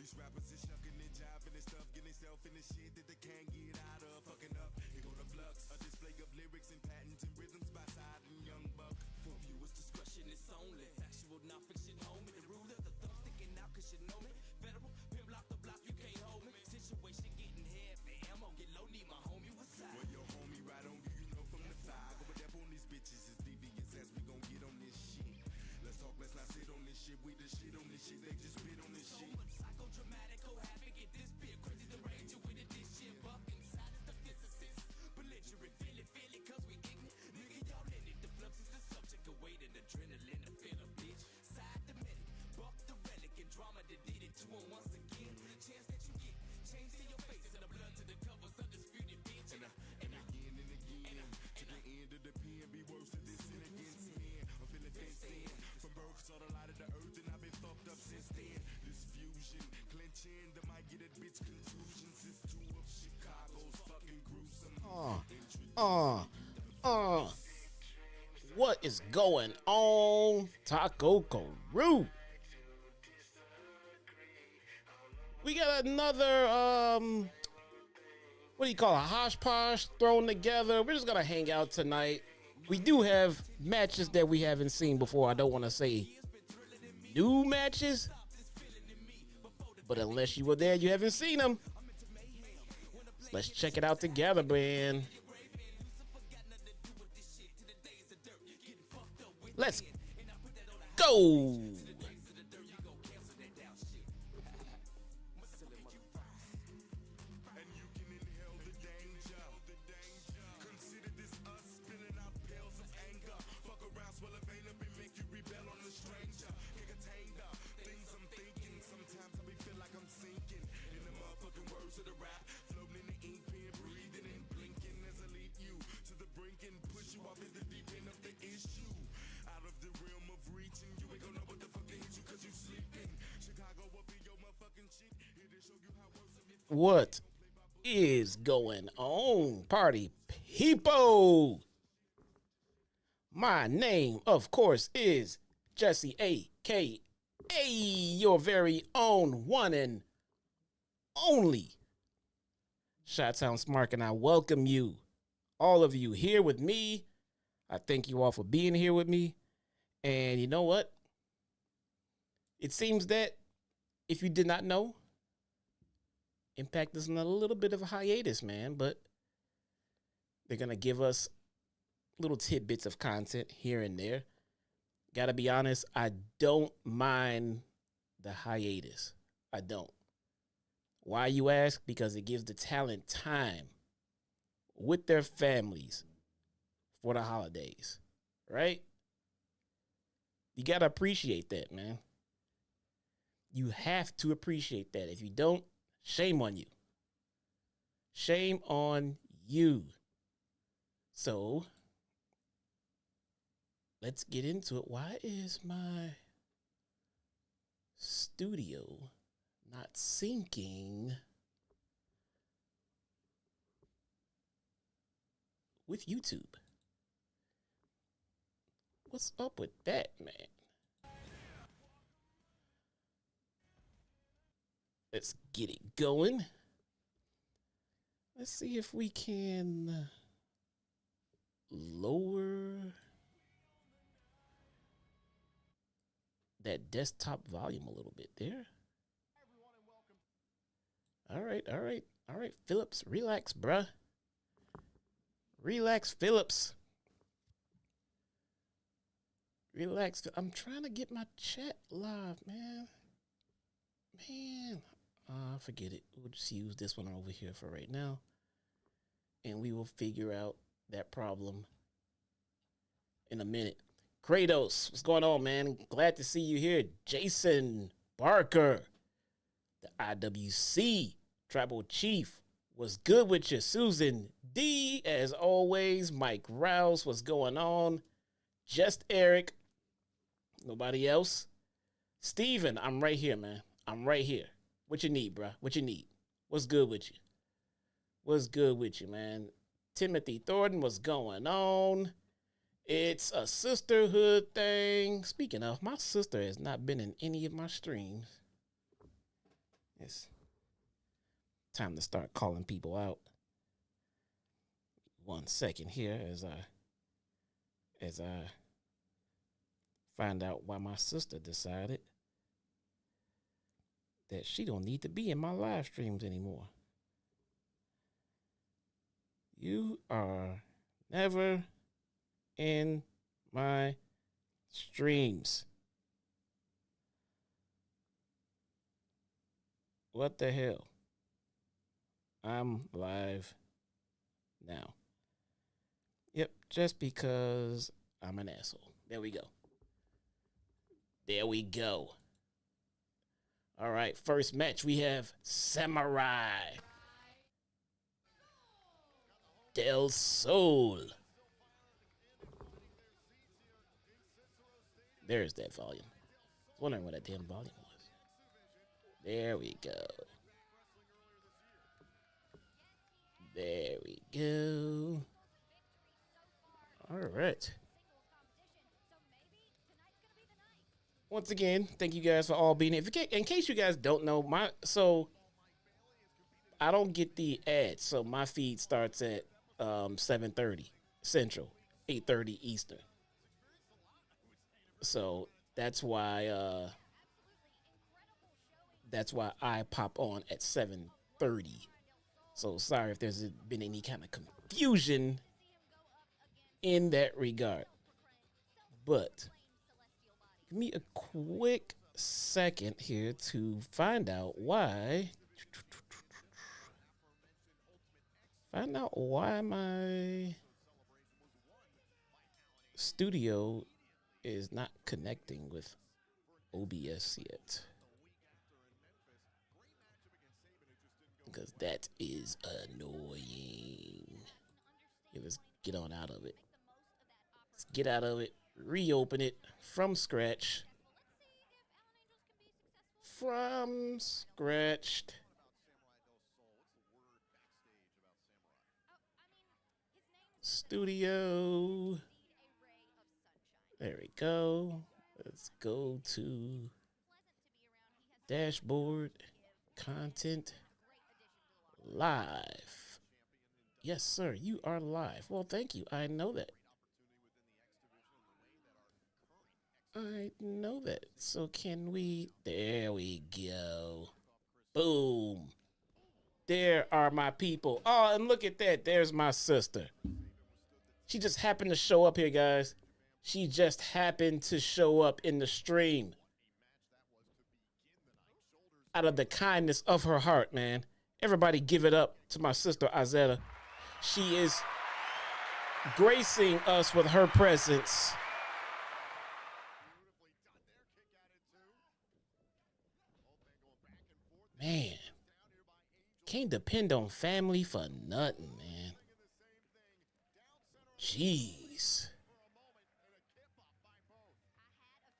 These rappers is shucking and jiving and stuff, getting themselves in the shit that they can't get out of. Fucking up, here go the flux. A display of lyrics and patents and rhythms by Side and Young Buck. For viewers' discretion, it's only factual, non-fiction, homie. The ruler, the thumb sticking out, cause you know me. Federal, pimp lock the block, you can't hold me. Situation getting heavy, ammo get low, need my homie with side. Well, your homie right on you, you know from the fire. Go up on these bitches, it's devious as we gon' get on this shit. Let's talk, let's not sit on this shit. We the shit on this shit, they just spit on this shit. So much psychodramatic, havoc, get this bit crazy to range you with it, this shit. Buck inside is the physicist. Belligerent, feel it, cause we ignorant. Nigga, y'all in it, the flux is the subject of weight and adrenaline, the feel of bitch. Side the medic, buck the relic, and drama that did it to him once again. Chance that you get, change to your face, and the blood to the covers, undisputed bitch. And again, to the end of the pen, be worse than this sin against men. I'm feeling fenced in. From birth, saw the light of the earth, and I've been fucked up since then. This fusion, clenching, the might get that bitch contusions. It's two of Chicago's fucking gruesome. What is going on, Taco Guru? We got another what do you call a hodgepodge thrown together. We're just gonna hang out tonight. We do have matches that we haven't seen before. I don't want to say new matches, but unless you were there, you haven't seen them. Let's check it out together, man. Let's go. What is going on, party people? My name, of course, is Jesse, a.k.a. your very own one and only Chi-Town Smart, and I welcome you, all of you, here with me. I thank you all for being here with me. And you know what? It seems that if you did not know, Impact is in a little bit of a hiatus, man, but they're going to give us little tidbits of content here and there. Gotta be honest, I don't mind the hiatus. I don't. Why, you ask? Because it gives the talent time with their families for the holidays, right? You gotta appreciate that, man. You have to appreciate that. If you don't, shame on you. Shame on you. So, let's get into it. Why is my studio not syncing with YouTube? What's up with that, man? Let's get it going. Let's see if we can lower that desktop volume a little bit there. All right, Phillips, relax, bruh. Relax, Phillips. Relax. I'm trying to get my chat live, man. Forget it. We'll just use this one over here for right now. And we will figure out that problem in a minute. Kratos, what's going on, man? Glad to see you here. Jason Barker, the IWC Tribal Chief, what's good with you? Susan D, as always. Mike Rouse, what's going on? Just Eric, nobody else. Steven, I'm right here, man. I'm right here. What you need, bruh? What you need? What's good with you? What's good with you, man? Timothy Thornton, what's going on? It's a sisterhood thing. Speaking of, my sister has not been in any of my streams. It's time to start calling people out. 1 second here as I find out why my sister decided that she don't need to be in my live streams anymore. You are never in my streams. What the hell? I'm live now. Yep, just because I'm an asshole. There we go. There we go. All right, first match, we have Samuray Del Sol. There's that volume. I was wondering what that damn volume was. There we go. There we go. All right. Once again, thank you guys for all being here. In case you guys don't know, so I don't get the ads, so my feed starts at 7:30 Central, 8:30 Eastern. So that's why I pop on at 7:30. So sorry if there's been any kind of confusion in that regard. But give me a quick second here to find out why. Find out why my studio is not connecting with OBS yet. Because that is annoying. Yeah, let's get on out of it. Let's get out of it. Reopen it from scratch. From scratch. Studio. There we go. Let's go to dashboard, content, live. Yes, sir, you are live. Well, thank you. I know that. I know that. So can we? There we go. Boom. There are my people. Oh, and look at that. There's my sister. She just happened to show up here, guys. She just happened to show up in the stream. Out of the kindness of her heart, man. Everybody give it up to my sister, Azetta. She is gracing us with her presence. Man, can't depend on family for nothing, man. Jeez.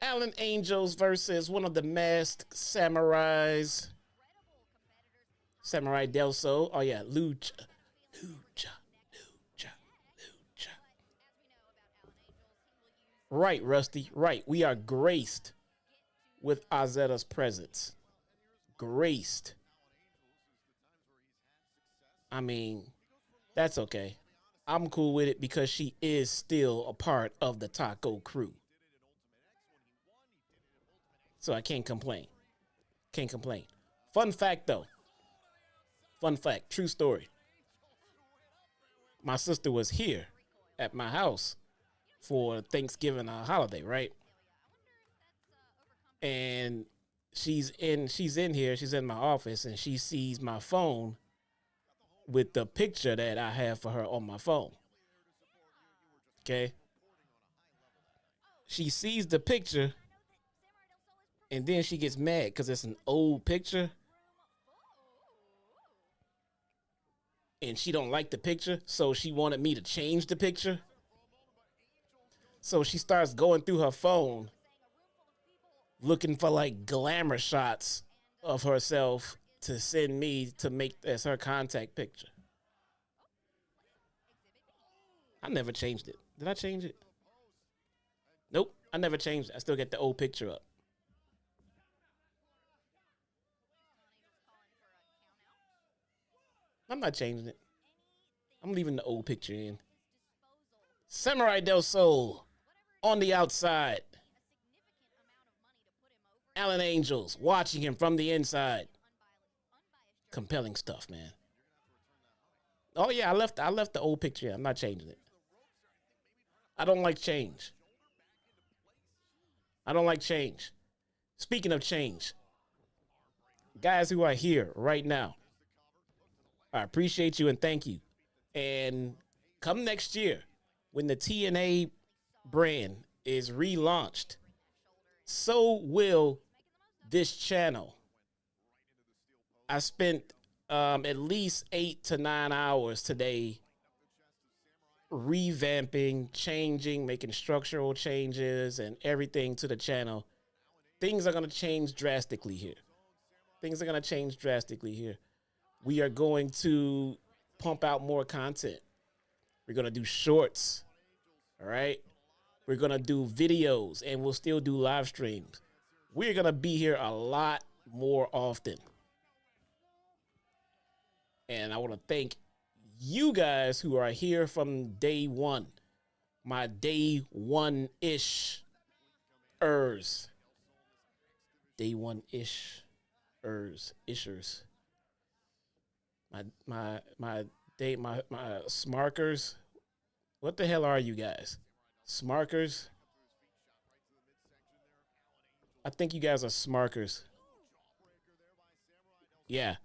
Alan Angels versus one of the masked samurais. Samuray Del Sol. Oh, yeah. Lucha. Right, Rusty. Right. We are graced with Azetta's presence. Graced. I mean, that's okay. I'm cool with it because she is still a part of the Taco crew. So I can't complain. Can't complain. Fun fact, though. Fun fact. True story. My sister was here at my house for Thanksgiving holiday, right? And she's in here. She's in my office, and she sees my phone with the picture that I have for her on my phone. Okay? She sees the picture, and then she gets mad because it's an old picture. And she don't like the picture, so she wanted me to change the picture. So she starts going through her phone, looking for like glamour shots of herself to send me to make as her contact picture. I never changed it. Did I change it? Nope, I never changed it. I still get the old picture up. I'm not changing it. I'm leaving the old picture in. Samuray Del Sol on the outside. Alan Angels watching him from the inside. Compelling stuff, man. Oh yeah, I left the old picture in. I'm not changing it. I don't like change. I don't like change. Speaking of change, guys who are here right now, I appreciate you and thank you. And come next year, when the TNA brand is relaunched, so will this channel. I spent at least 8 to 9 hours today revamping, changing, making structural changes and everything to the channel. Things are going to change drastically here. We are going to pump out more content. We're going to do shorts. All right. We're going to do videos and we'll still do live streams. We're going to be here a lot more often. And I want to thank you guys who are here from day one. My day one-ish ers. Day one-ish ishers. My smarkers. What the hell are you guys? Smarkers? I think you guys are smarkers. Yeah.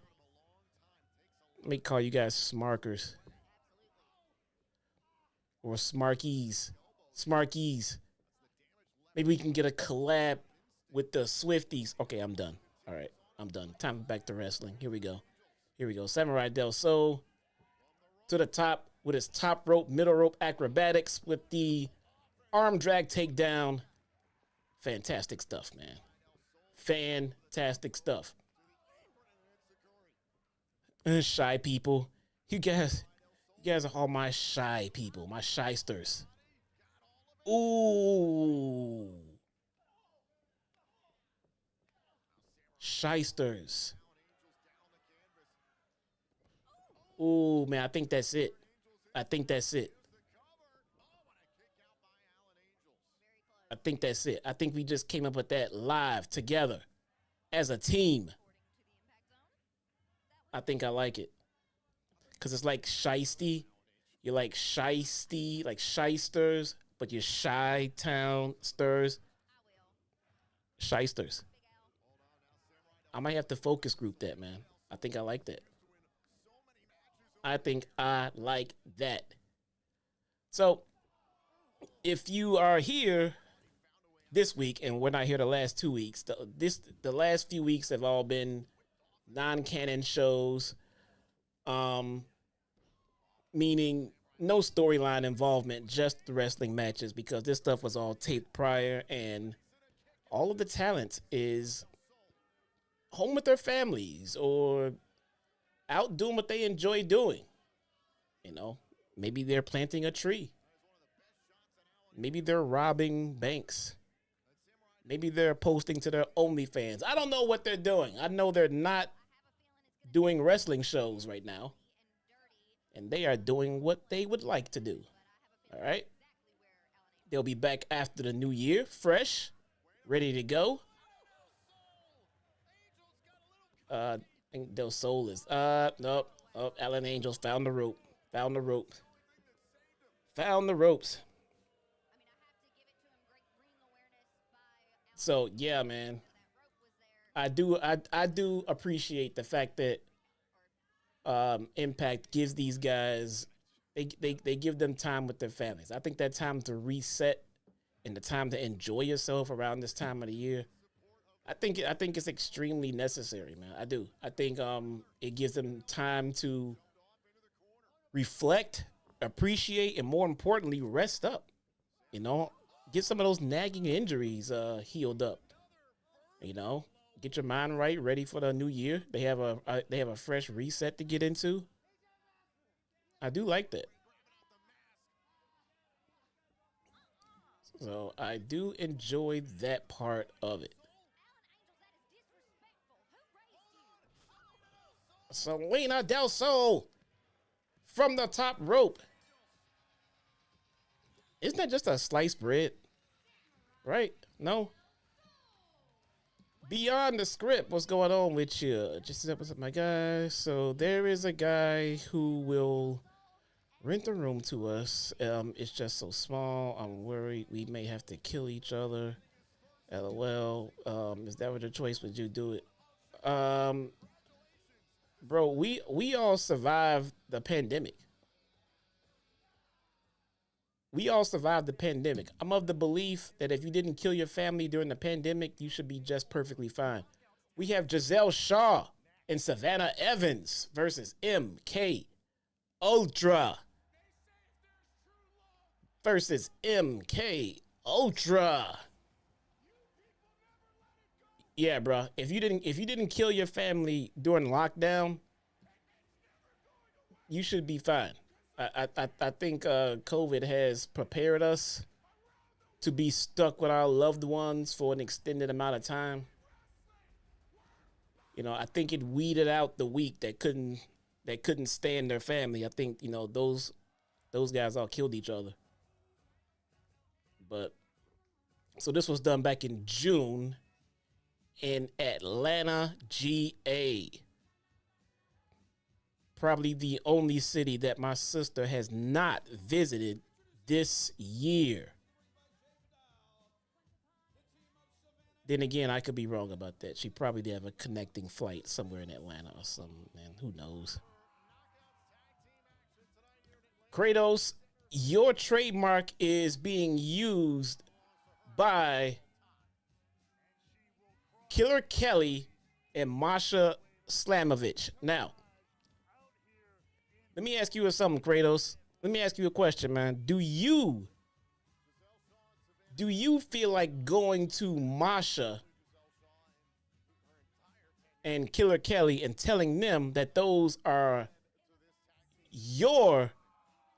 Let me call you guys smarkers. Or smarkies. Smarkies. Maybe we can get a collab with the Swifties. Okay, I'm done. All right, I'm done. Time back to wrestling. Here we go. Here we go. Samuray Del Sol to the top with his top rope, middle rope acrobatics with the arm drag takedown. Fantastic stuff, man. Fantastic stuff. Shy people. You guys are all my shy people, my shysters. Ooh. Shysters. Ooh, man, I think that's it. I think that's it. I think that's it. I think we just came up with that live together as a team. I think I like it. Because it's like shisty. You're like shisty, like shysters, but you're shy town stirs. Shysters. I might have to focus group that, man. I think I like that. I think I like that. So, if you are here this week, and we're not here the last 2 weeks, the last few weeks have all been non-canon shows, meaning no storyline involvement, just the wrestling matches, because this stuff was all taped prior, and all of the talent is home with their families or out doing what they enjoy doing. You know, maybe they're planting a tree. Maybe they're robbing banks. Maybe they're posting to their OnlyFans. I don't know what they're doing. I know they're not doing wrestling shows right now. And they are doing what they would like to do. All right? They'll be back after the new year, fresh, ready to go. I think Del Sol is, nope. Oh, Alan Angels found the rope. Found the rope. Found the ropes. So, yeah, man. I do appreciate the fact that Impact gives these guys, they give them time with their families. I think that time to reset and the time to enjoy yourself around this time of the year, I think it's extremely necessary, man. I do. I think it gives them time to reflect, appreciate, and more importantly, rest up. You know, get some of those nagging injuries healed up. You know, get your mind right, ready for the new year. They have a fresh reset to get into. I do like that. So I do enjoy that part of it. Savannah Del Sol from the top rope. Isn't that just a sliced bread? Right? No? Beyond the script, what's going on with you? Just what's up, my guy? So there is a guy who will rent a room to us. It's just so small. I'm worried we may have to kill each other. LOL. Is that what your choice? Would you do it? Bro, we all survived the pandemic. We all survived the pandemic. I'm of the belief that if you didn't kill your family during the pandemic, you should be just perfectly fine. We have Gisele Shaw and Savannah Evans versus MK Ultra. Versus MK Ultra. Yeah, bro. If you didn't kill your family during lockdown, you should be fine. I think COVID has prepared us to be stuck with our loved ones for an extended amount of time. You know, I think it weeded out the weak that couldn't that couldn't stand their family. I think, you know, those guys all killed each other. But so this was done back in June in Atlanta, GA. Probably the only city that my sister has not visited this year. Then again, I could be wrong about that. She probably did have a connecting flight somewhere in Atlanta or something, man. Who knows? Kratos, your trademark is being used by Killer Kelly and Masha Slamovich. Now, let me ask you something, Kratos. Let me ask you a question, man. Do you feel like going to Masha and Killer Kelly and telling them that those are your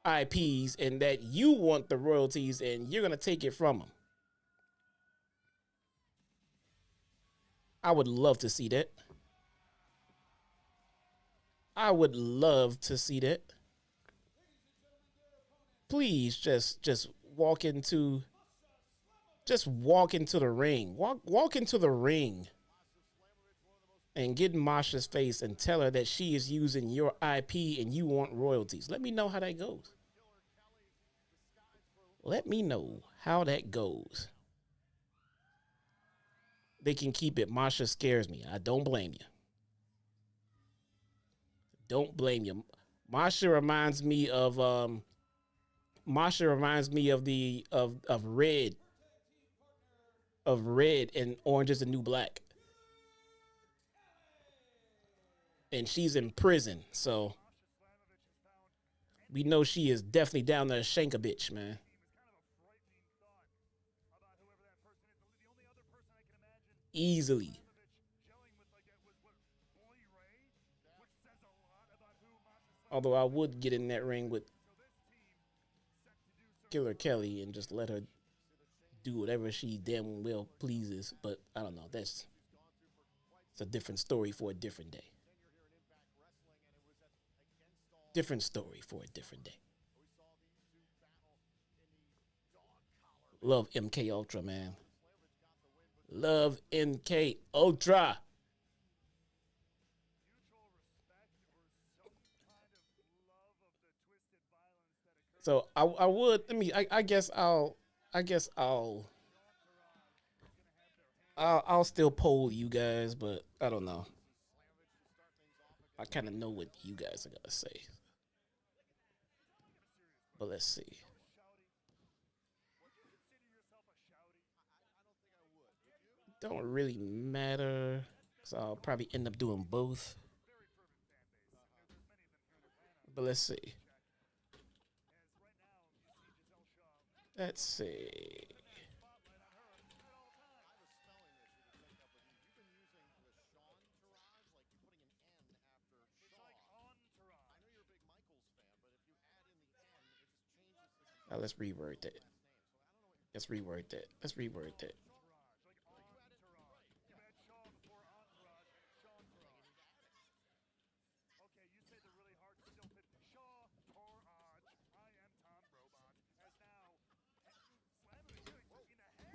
IPs and that you want the royalties and you're going to take it from them? I would love to see that. I would love to see that. Please just walk into the ring. Walk into the ring and get in Masha's face and tell her that she is using your IP and you want royalties. Let me know how that goes. Let me know how that goes. They can keep it. Masha scares me. I don't blame you. Don't blame you. Masha reminds me of Red. Of Red and Orange is the New Black. And she's in prison, so we know she is definitely down there to shank a bitch, man. Easily. Although I would get in that ring with Killer Kelly and just let her do whatever she damn well pleases. But I don't know. It's a different story for a different day. Different story for a different day. Love MK Ultra, man. Love MK Ultra. So I would, I guess I'll still poll you guys, but I don't know. I kind of know what you guys are gonna say. But let's see. Don't really matter, so I'll probably end up doing both. But let's see. Let's see. Now let's reword that. Let's reword that. Let's reword that.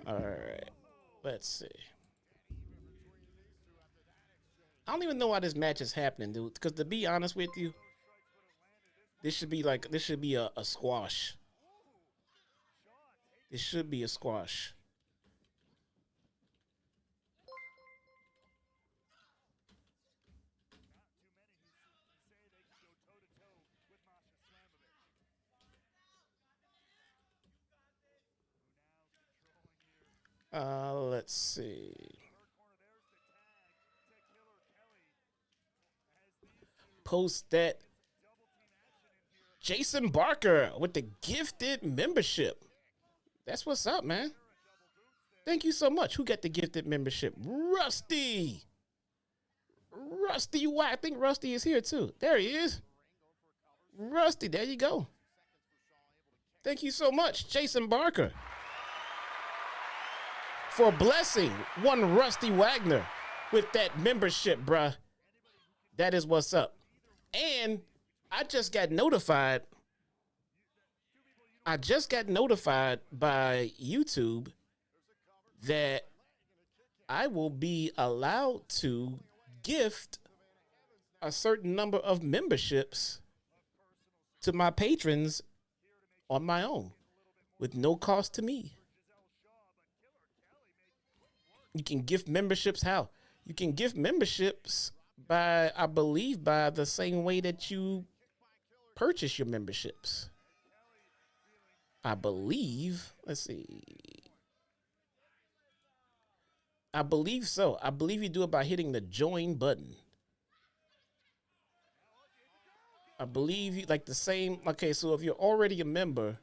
All right, let's see. I don't even know why this match is happening, dude. Because to be honest with you, this should be a squash. This should be a squash. Let's see. Post that. Jason Barker with the gifted membership. That's what's up, man. Thank you so much. Who got the gifted membership? Rusty. Rusty, I think Rusty is here too. There he is. Rusty, there you go. Thank you so much, Jason Barker, for blessing one Rusty Wagner with that membership, bruh. That is what's up. And I just got notified. I just got notified by YouTube that I will be allowed to gift a certain number of memberships to my patrons on my own with no cost to me. You can gift memberships how? You can gift memberships by, I believe, by the same way that you purchase your memberships. I believe, let's see. I believe so. I believe you do it by hitting the join button. I believe you like the same. Okay, so if you're already a member,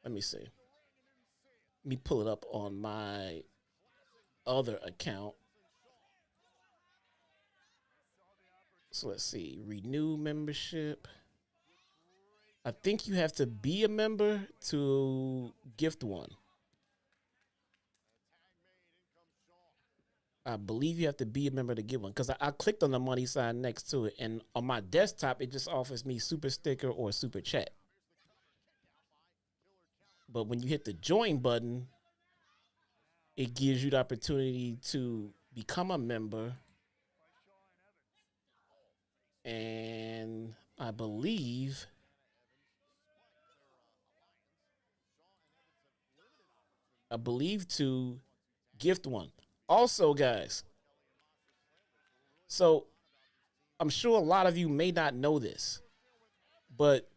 let me see. Let me pull it up on my other account. So let's see. Renew membership. I think you have to be a member to gift one. I believe you have to be a member to get one because I clicked on the money sign next to it, and on my desktop it just offers me super sticker or super chat. But when you hit the join button, it gives you the opportunity to become a member, and I believe to gift one. Also, guys, so I'm sure a lot of you may not know this, but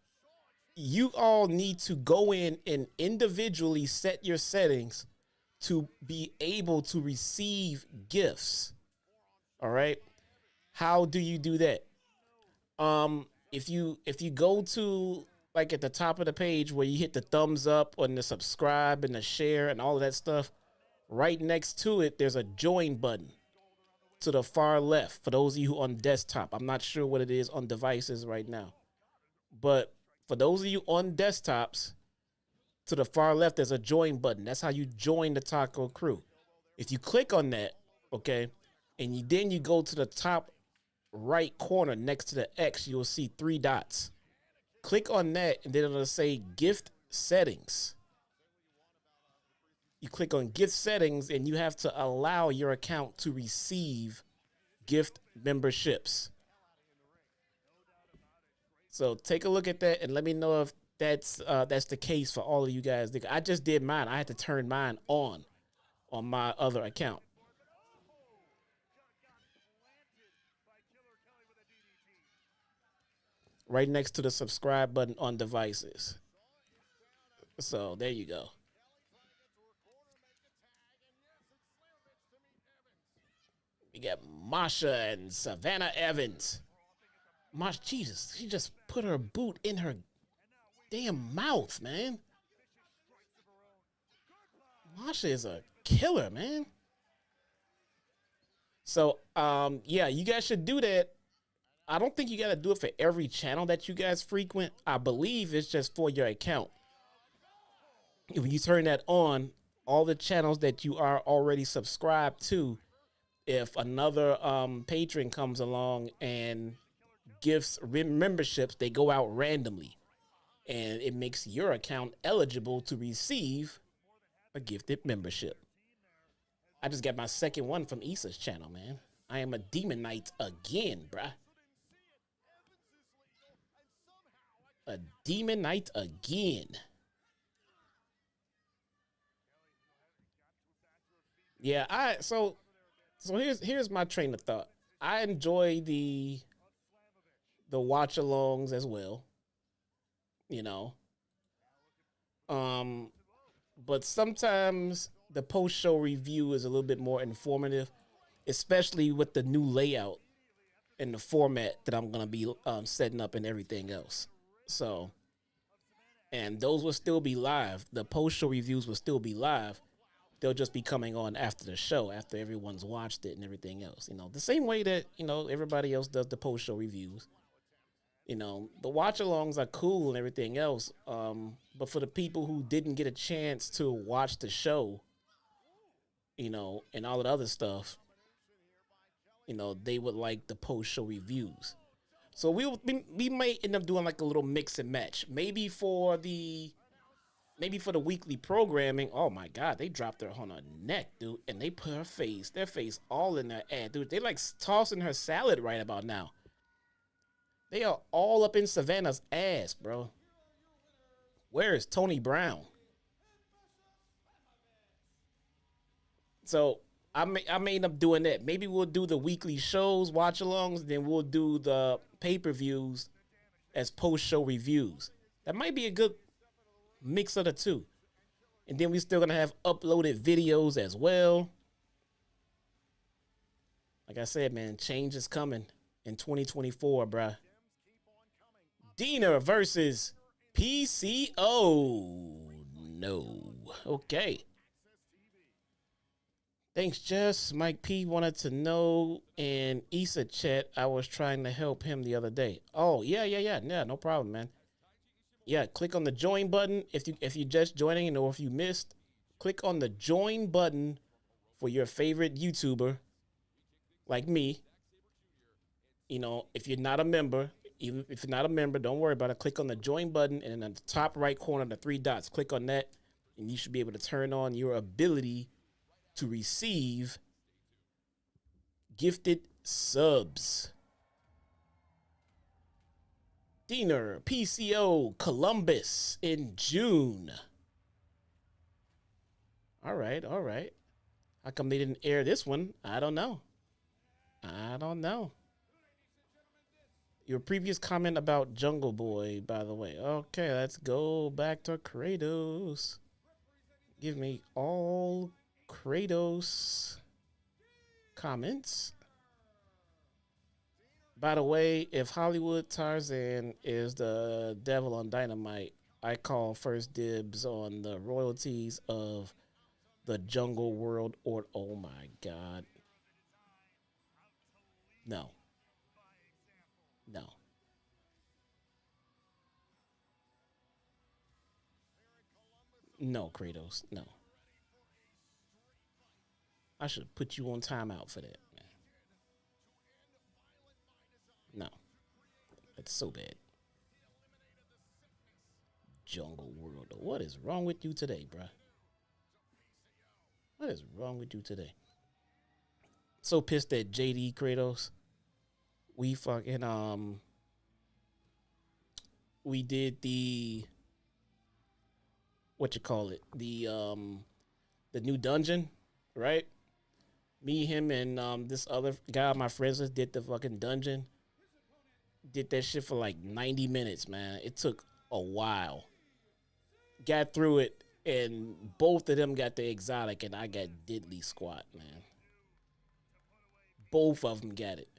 you all need to go in and individually set your settings to be able to receive gifts. All right. How do you do that? If you go to like at the top of the page where you hit the thumbs up and the subscribe and the share and all of that stuff, right next to it, there's a join button to the far left. For those of you who on desktop, I'm not sure what it is on devices right now, but for those of you on desktops, to the far left, there's a join button. That's how you join the Taco Crew. If you click on that, okay, and then you go to the top right corner next to the X, you'll see 3 dots. Click on that, and then it'll say gift settings. You click on gift settings, and you have to allow your account to receive gift memberships. So take a look at that and let me know if that's the case for all of you guys. I just did mine. I had to turn mine on my other account. Right next to the subscribe button on devices. So there you go. We got Masha and Savannah Evans. Masha, Jesus, she just put her boot in her damn mouth, man. Masha is a killer, man. So, yeah, you guys should do that. I don't think you got to do it for every channel that you guys frequent. I believe it's just for your account. If you turn that on, all the channels that you are already subscribed to, if another patron comes along and gives memberships, they go out randomly. And it makes your account eligible to receive a gifted membership. I just got my second one from Issa's channel, man. I am a Demon Knight again, bruh. A Demon Knight again. Yeah, so here's my train of thought. I enjoy the watch-alongs as well. You know. But sometimes the post-show review is a little bit more informative, especially with the new layout and the format that I'm going to be setting up and everything else. So, and those will still be live. The post-show reviews will still be live. They'll just be coming on after the show, after everyone's watched it and everything else. You know, the same way that, you know, everybody else does the post-show reviews. You know, the watch-alongs are cool and everything else. But for the people who didn't get a chance to watch the show, you know, and all that other stuff, you know, they would like the post-show reviews. So we may end up doing like a little mix and match. Maybe for the weekly programming. Oh my god, they dropped her on her neck, dude, and they put their face all in their ass, dude. They like tossing her salad right about now. They are all up in Savannah's ass, bro. Where is Tony Brown? So I may end up doing that. Maybe we'll do the weekly shows, watch alongs, then we'll do the pay-per-views as post-show reviews. That might be a good mix of the two. And then we still gonna have uploaded videos as well. Like I said, man, change is coming in 2024, bruh. Diener versus PCO. No. Okay. Thanks, Jess. Mike P wanted to know in Issa chat. I was trying to help him the other day. Oh, yeah, no problem, man. Yeah, click on the join button if you just joining or if you missed. Click on the join button for your favorite YouTuber, like me. You know, if you're not a member, even if you're not a member, don't worry about it. Click on the join button, and in the top right corner, the 3 dots. Click on that, and you should be able to turn on your ability to receive gifted subs. Diener, PCO, Columbus in June. All right. How come they didn't air this one? I don't know. Your previous comment about Jungle Boy, by the way. Okay, let's go back to Kratos. Give me all Kratos comments. By the way, if Hollywood Tarzan is the devil on Dynamite, I call first dibs on the royalties of the Jungle World Order. Oh my God. No. No, Kratos. No. I should put you on timeout for that, man. No. That's so bad. Jungle World. What is wrong with you today, bruh? What is wrong with you today? So pissed at JD Kratos. We fucking we did the the new dungeon, right? Me, him, and this other guy, my friends, did the fucking dungeon. Did that shit for like 90 minutes, man. It took a while. Got through it, and both of them got the exotic, and I got diddly squat, man. Both of them got it.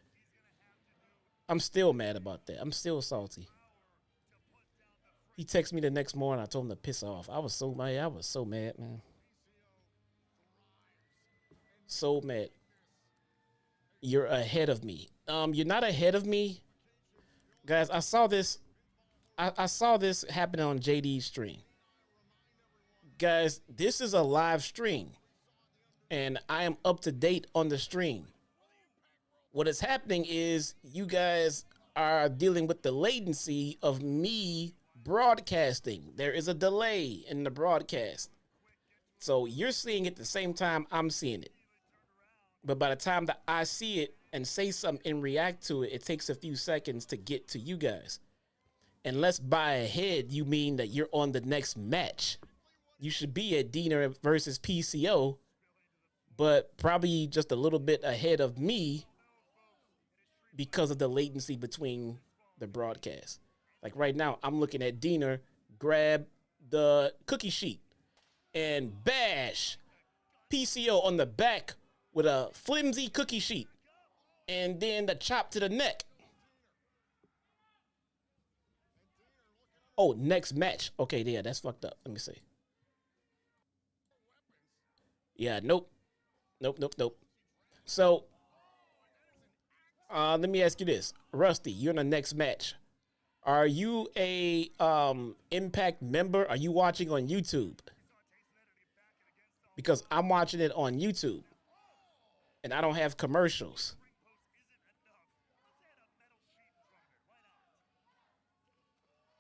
I'm still mad about that. I'm still salty. He texted me the next morning. I told him to piss off. I was so mad, man. So mad. You're ahead of me. You're not ahead of me. Guys, I saw this. I saw this happen on JD's stream. Guys, this is a live stream. And I am up to date on the stream. What is happening is you guys are dealing with the latency of me broadcasting. There is a delay in the broadcast. So you're seeing it the same time I'm seeing it. But by the time that I see it and say something and react to it, it takes a few seconds to get to you guys. Unless by ahead you mean that you're on the next match. You should be at Diener versus PCO, but probably just a little bit ahead of me because of the latency between the broadcasts. Like right now, I'm looking at Diener grab the cookie sheet and bash PCO on the back with a flimsy cookie sheet. And then the chop to the neck. Oh, next match. Okay, yeah, that's fucked up. Let me see. Yeah, nope. So, let me ask you this. Rusty, you're in the next match. Are you a Impact member? Are you watching on YouTube? Because I'm watching it on YouTube. And I don't have commercials.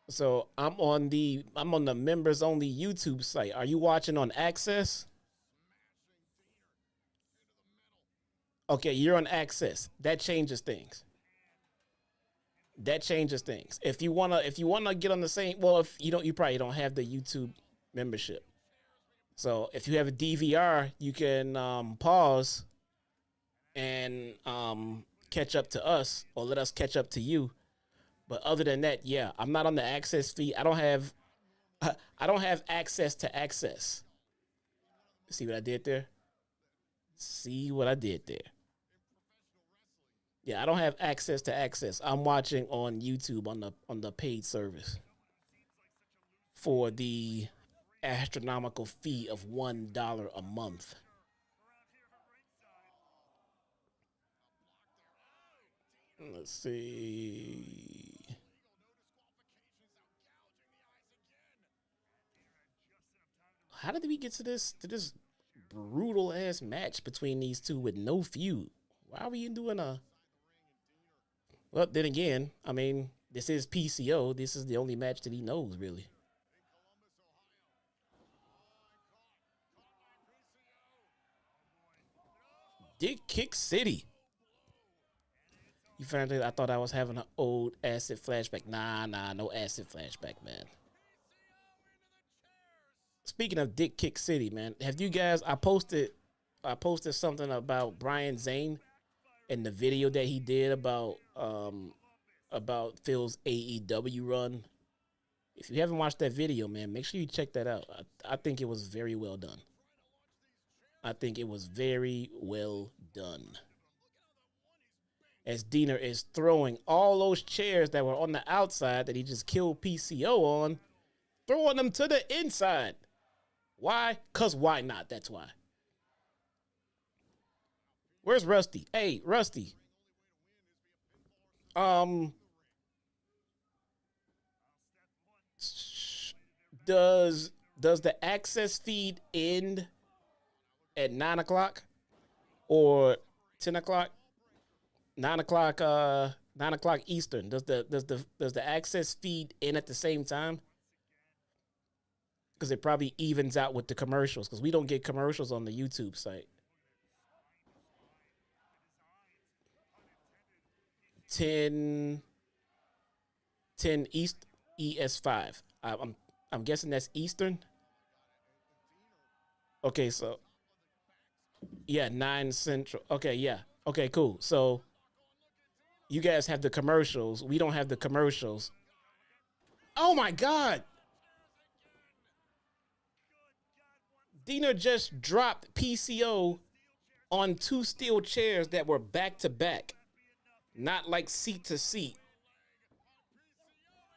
So I'm on the members only YouTube site. Are you watching on Access? Okay, you're on Access. That changes things. That changes things. If you wanna get on the same, well, if you don't, you probably don't have the YouTube membership. So if you have a DVR, you can pause and catch up to us, or let us catch up to you. But other than that, yeah, I'm not on the Access feed. I don't have access to Access. See what I did there? See what I did there? Yeah, I don't have access to Access. I'm watching on YouTube on the paid service for the astronomical fee of $1 a month. Let's see. How did we get to this brutal ass match between these two with no feud? Why are we doing a? Well, then again, I mean, this is PCO. This is the only match that he knows, really. Dick Kick City. You found it? I thought I was having an old acid flashback. Nah, no acid flashback, man. Speaking of Dick Kick City, man, have you guys? I posted something about Brian Zane and the video that he did about Phil's AEW run. If you haven't watched that video, man, make sure you check that out. I think it was very well done. I think it was very well done. As Diener is throwing all those chairs that were on the outside that he just killed PCO on, throwing them to the inside. Why? Because why not? That's why. Where's Rusty? Hey, Rusty. Um, does the access feed end at 9 o'clock or 10 o'clock? 9 o'clock. 9 o'clock Eastern. Does the access feed end at the same time? Because it probably evens out with the commercials. Because we don't get commercials on the YouTube site. 10 East ES5. I'm guessing that's Eastern. Okay, so yeah, 9 Central. Okay, yeah. Okay, cool. So you guys have the commercials. We don't have the commercials. Oh my God. Dina just dropped PCO on two steel chairs that were back to back, not like seat to seat.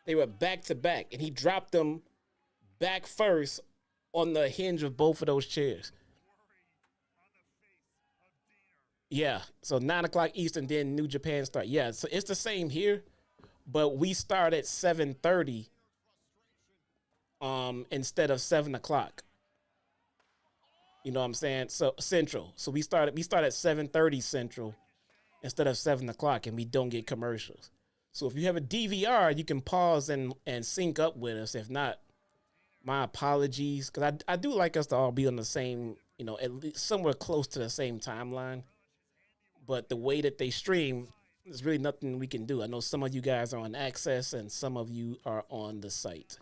They were back to back, and he dropped them back first on the hinge of both of those chairs. Yeah, so 9 o'clock Eastern, then New Japan start. Yeah, so it's the same here, but we start at 7:30 instead of 7 o'clock. You know what I'm saying? So Central. So we start at 7:30 Central instead of 7 o'clock, and we don't get commercials. So if you have a DVR, you can pause and sync up with us. If not, my apologies, because I do like us to all be on the same, at least somewhere close to the same timeline. But the way that they stream, there's really nothing we can do. I know some of you guys are on Access and some of you are on the site.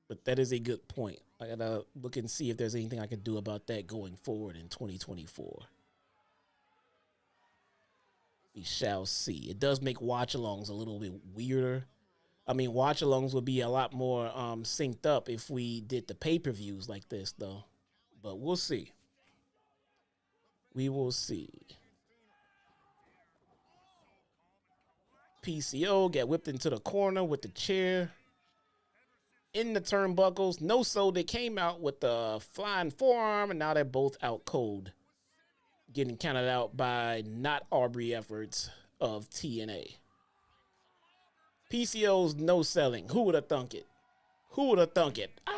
But that is a good point. I gotta look and see if there's anything I can do about that going forward in 2024. We shall see. It does make watch-alongs a little bit weirder. I mean, watch-alongs would be a lot more synced up if we did the pay-per-views like this, though. But we'll see. We will see. PCO got whipped into the corner with the chair. In the turnbuckles. No, so they came out with the flying forearm, and now they're both out cold. Getting counted out by not Aubrey efforts of TNA. PCO's no selling. Who would have thunk it? Who would have thunk it? Ah!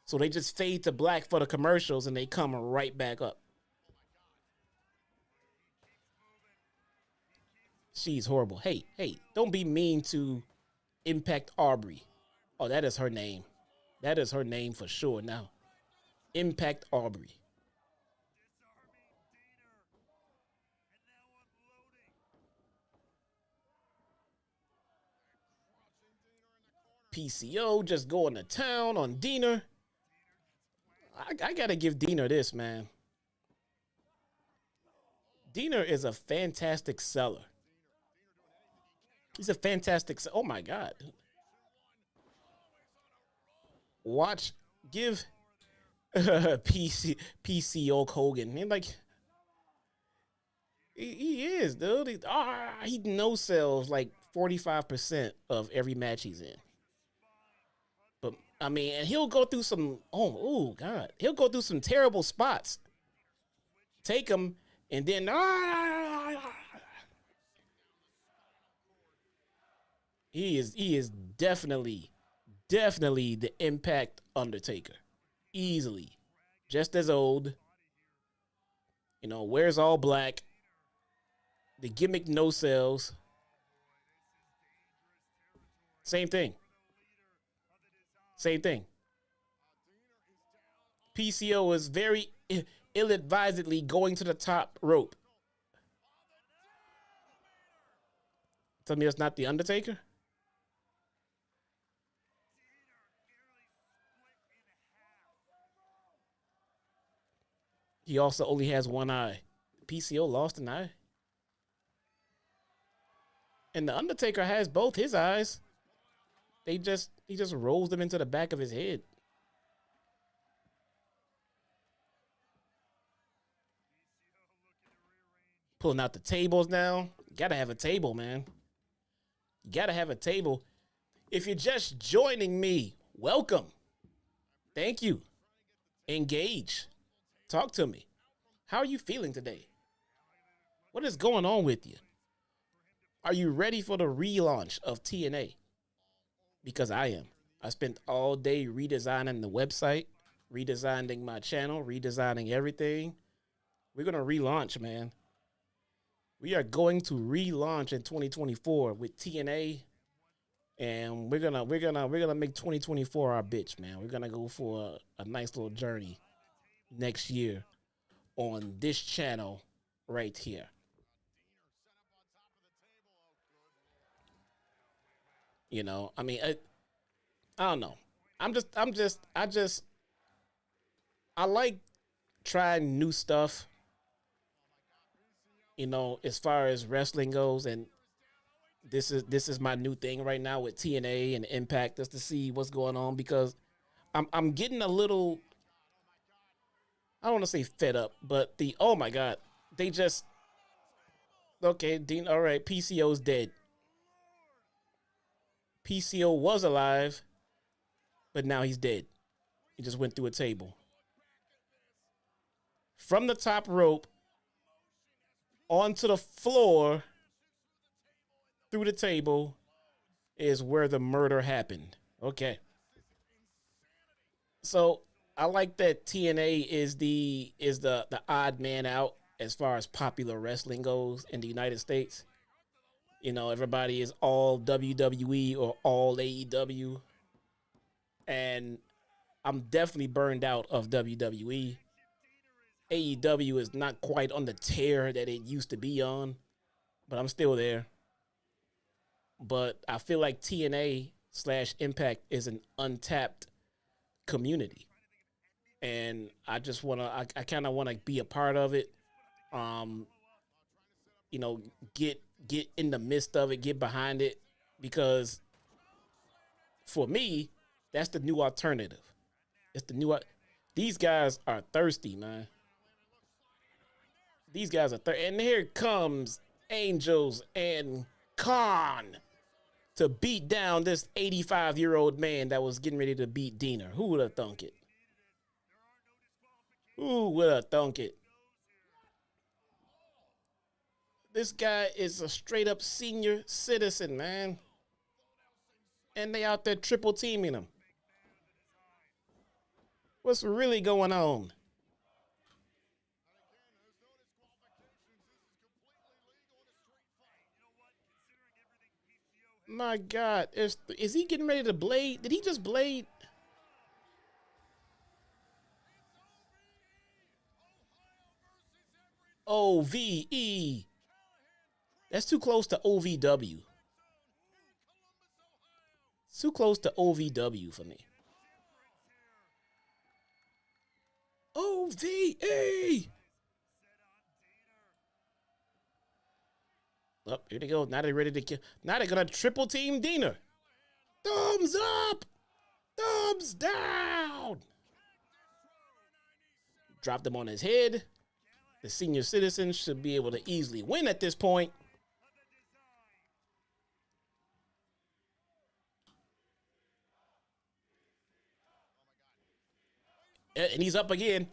So they just fade to black for the commercials and they come right back up. She's horrible. Hey, don't be mean to Impact Aubrey. Oh, that is her name. That is her name for sure now. Impact Aubrey. PCO just going to town on Diener. I gotta give Diener this, man. Diener is a fantastic seller. He's a fantastic. Oh my God. Watch, give PCO Hogan. And like, he is, dude. He no sells like 45% of every match he's in. But I mean, and he'll go through some. Oh God, he'll go through some terrible spots. Take him, and then he is definitely the Impact Undertaker, easily, just as old. You know, wears all black. The gimmick no sells. Same thing. PCO is very ill-advisedly going to the top rope. Tell me that's not the Undertaker? He also only has one eye. PCO lost an eye. And the Undertaker has both his eyes. He just rolls them into the back of his head. Pulling out the tables now. You gotta have a table, man. You gotta have a table. If you're just joining me, welcome. Thank you. Engage. Talk to me. How are you feeling today? What is going on with you? Are you ready for the relaunch of TNA? Because I am. I spent all day redesigning the website, redesigning my channel, redesigning everything. We're going to relaunch, man. We are going to relaunch in 2024 with TNA, and we're gonna make 2024 our bitch, man. We're gonna go for a nice little journey next year on this channel right here. You know, I mean, I don't know. I like trying new stuff, you know, as far as wrestling goes. And this is my new thing right now with TNA and Impact, just to see what's going on, because I'm getting a little, I don't want to say fed up, but oh my God, they just, okay, Dean, all right, PCO's dead. PCO was alive, but now he's dead. He just went through a table. From the top rope onto the floor through the table is where the murder happened. Okay. So I like that TNA is the odd man out as far as popular wrestling goes in the United States. You know, everybody is all WWE or all AEW. And I'm definitely burned out of WWE. AEW is not quite on the tear that it used to be on, but I'm still there. But I feel like TNA/Impact is an untapped community. And I just want to, I kind of want to be a part of it. You know, get in the midst of it, get behind it, because for me, that's the new alternative. It's the new, these guys are thirsty, man. These guys are thirsty. And here comes Angels and Khan to beat down this 85-year-old man that was getting ready to beat Diener. Who would have thunk it? Who would have thunk it? This guy is a straight up senior citizen, man. And they out there triple teaming him. What's really going on? My God, is he getting ready to blade? Did he just blade? OVE. That's too close to OVW. Too close to OVW for me. OVE. Oh, here they go. Now they're ready to kill. Now they're gonna triple team Diener. Thumbs up. Thumbs down. Dropped him on his head. The senior citizens should be able to easily win at this point. And he's up again.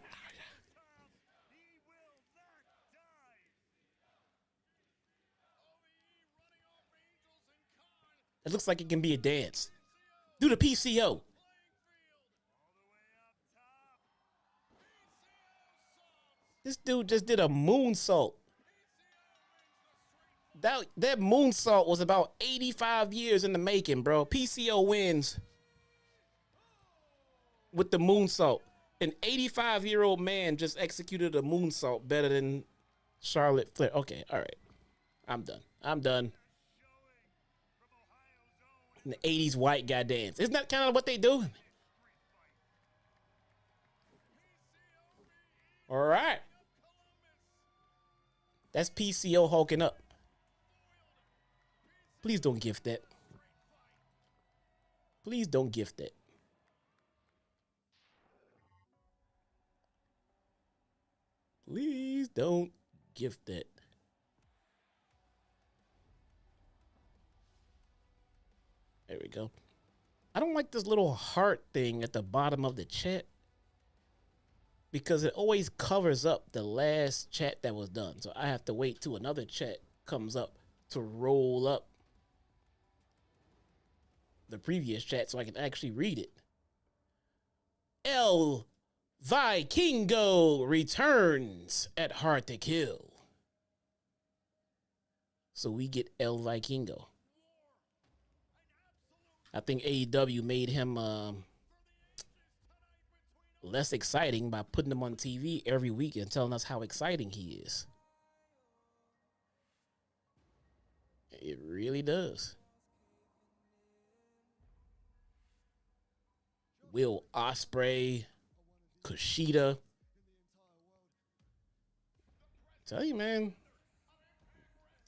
It looks like it can be a dance. Do the PCO. This dude just did a moonsault. That moonsault was about 85 years in the making, bro. PCO wins with the moonsault. An 85-year-old man just executed a moonsault better than Charlotte Flair. Okay, all right. I'm done. I'm done. And the 80s white guy dance. Isn't that kind of what they do? All right. That's PCO hulking up. Please don't gift that. Please don't gift that. Please don't gift that. There we go. I don't like this little heart thing at the bottom of the chat because it always covers up the last chat that was done. So I have to wait till another chat comes up to roll up the previous chat so I can actually read it. El Vikingo returns at Hard to Kill. So we get El Vikingo. I think AEW made him less exciting by putting him on TV every week and telling us how exciting he is. It really does. Will Ospreay, Kushida. Tell you, man,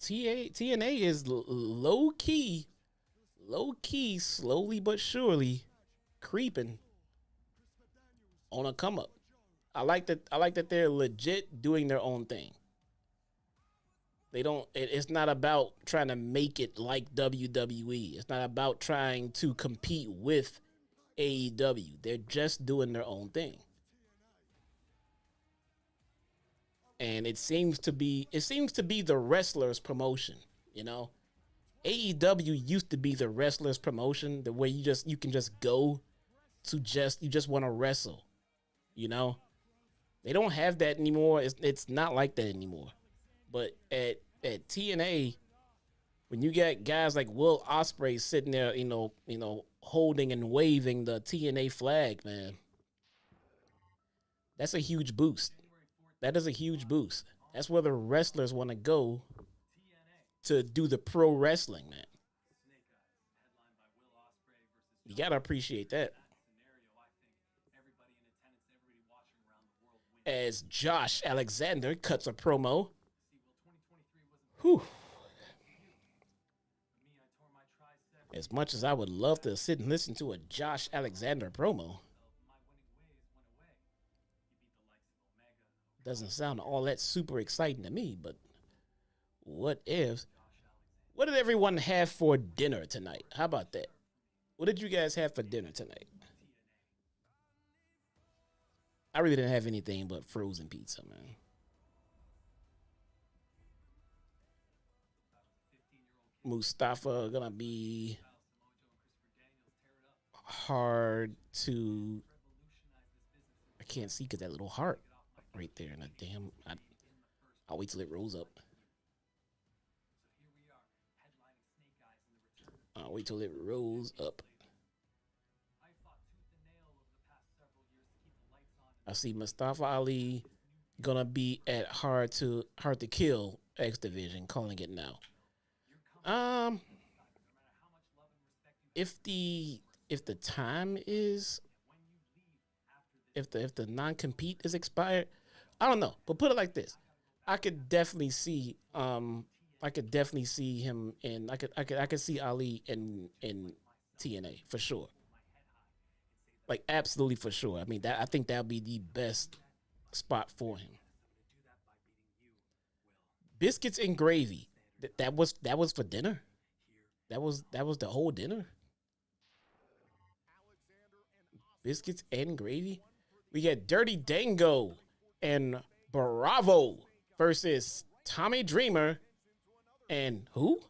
TNA is low key, slowly but surely creeping on a come up. I like that they're legit doing their own thing. They don't. It's not about trying to make it like WWE. It's not about trying to compete with AEW. They're just doing their own thing. And it seems to be the wrestlers promotion, you know. AEW used to be the wrestlers promotion, the way you can just go to you just want to wrestle, you know. They don't have that anymore. It's not like that anymore. But at TNA, when you got guys like Will Ospreay sitting there, you know, holding and waving the TNA flag, man, that's a huge boost. That is a huge boost. That's where the wrestlers want to go to do the pro wrestling, man. You got to appreciate that. As Josh Alexander cuts a promo. Whew. As much as I would love to sit and listen to a Josh Alexander promo, doesn't sound all that super exciting to me, but what if? What did everyone have for dinner tonight? How about that? What did you guys have for dinner tonight? I really didn't have anything but frozen pizza, man. Mustafa gonna be hard to can't see because that little heart right there. And I'll wait till it rolls up. I'll wait till it rolls up. I see Mustafa Ali gonna be at hard to kill X Division, calling it now. If the time is if the non compete is expired, I don't know. But put it like this, I could definitely see him in I could see Ali in TNA for sure. Like absolutely for sure. I mean I think that would be the best spot for him. Biscuits and gravy. That was for dinner. That was the whole dinner. Biscuits and gravy. We get Dirty Dango and Bravo versus Tommy Dreamer and who?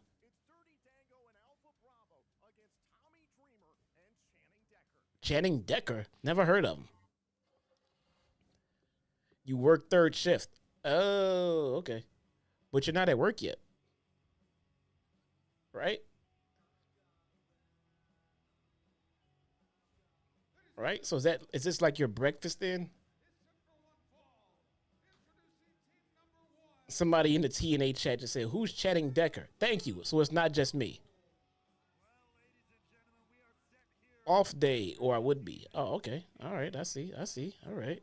Channing Decker. Never heard of him. You work third shift. Oh, okay. But you're not at work yet. Right? Right? So is this like your breakfast then? Somebody in the TNA chat just said, "Who's Channing Decker?" Thank you. So it's not just me. Off day, or I would be. Oh, okay. All right. I see. All right.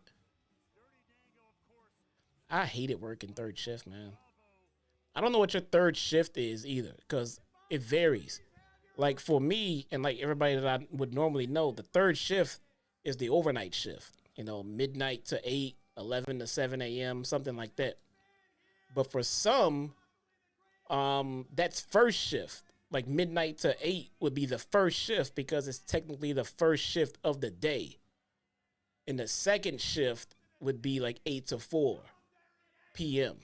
I hated working third shift, man. I don't know what your third shift is either, because it varies. Like for me, and like everybody that I would normally know, the third shift is the overnight shift. You know, midnight to 8, 11 to 7 a.m., something like that. But for some, that's first shift. Like midnight to 8 would be the first shift because it's technically the first shift of the day. And the second shift would be like 8 to 4 p.m.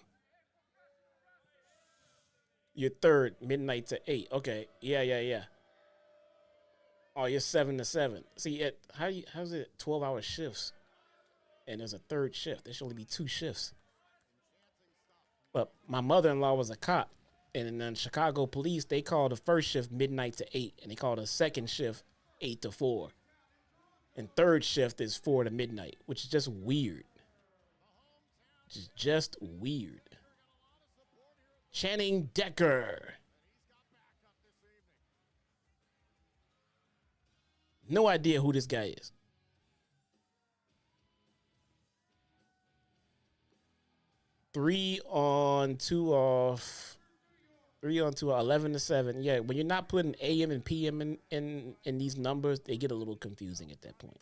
Your third, midnight to 8. Okay. Yeah. Oh, you're 7 to 7. See, how's it 12-hour shifts? And there's a third shift. There should only be 2 shifts. But my mother-in-law was a cop. And then Chicago police, they call the first shift midnight to 8. And they call the second shift 8 to 4. And third shift is 4 to midnight, which is just weird. Just weird. Channing Decker. No idea who this guy is. Three on, 2 off. 3 on 2, 11 to 7. Yeah, when you're not putting AM and PM in these numbers, they get a little confusing at that point.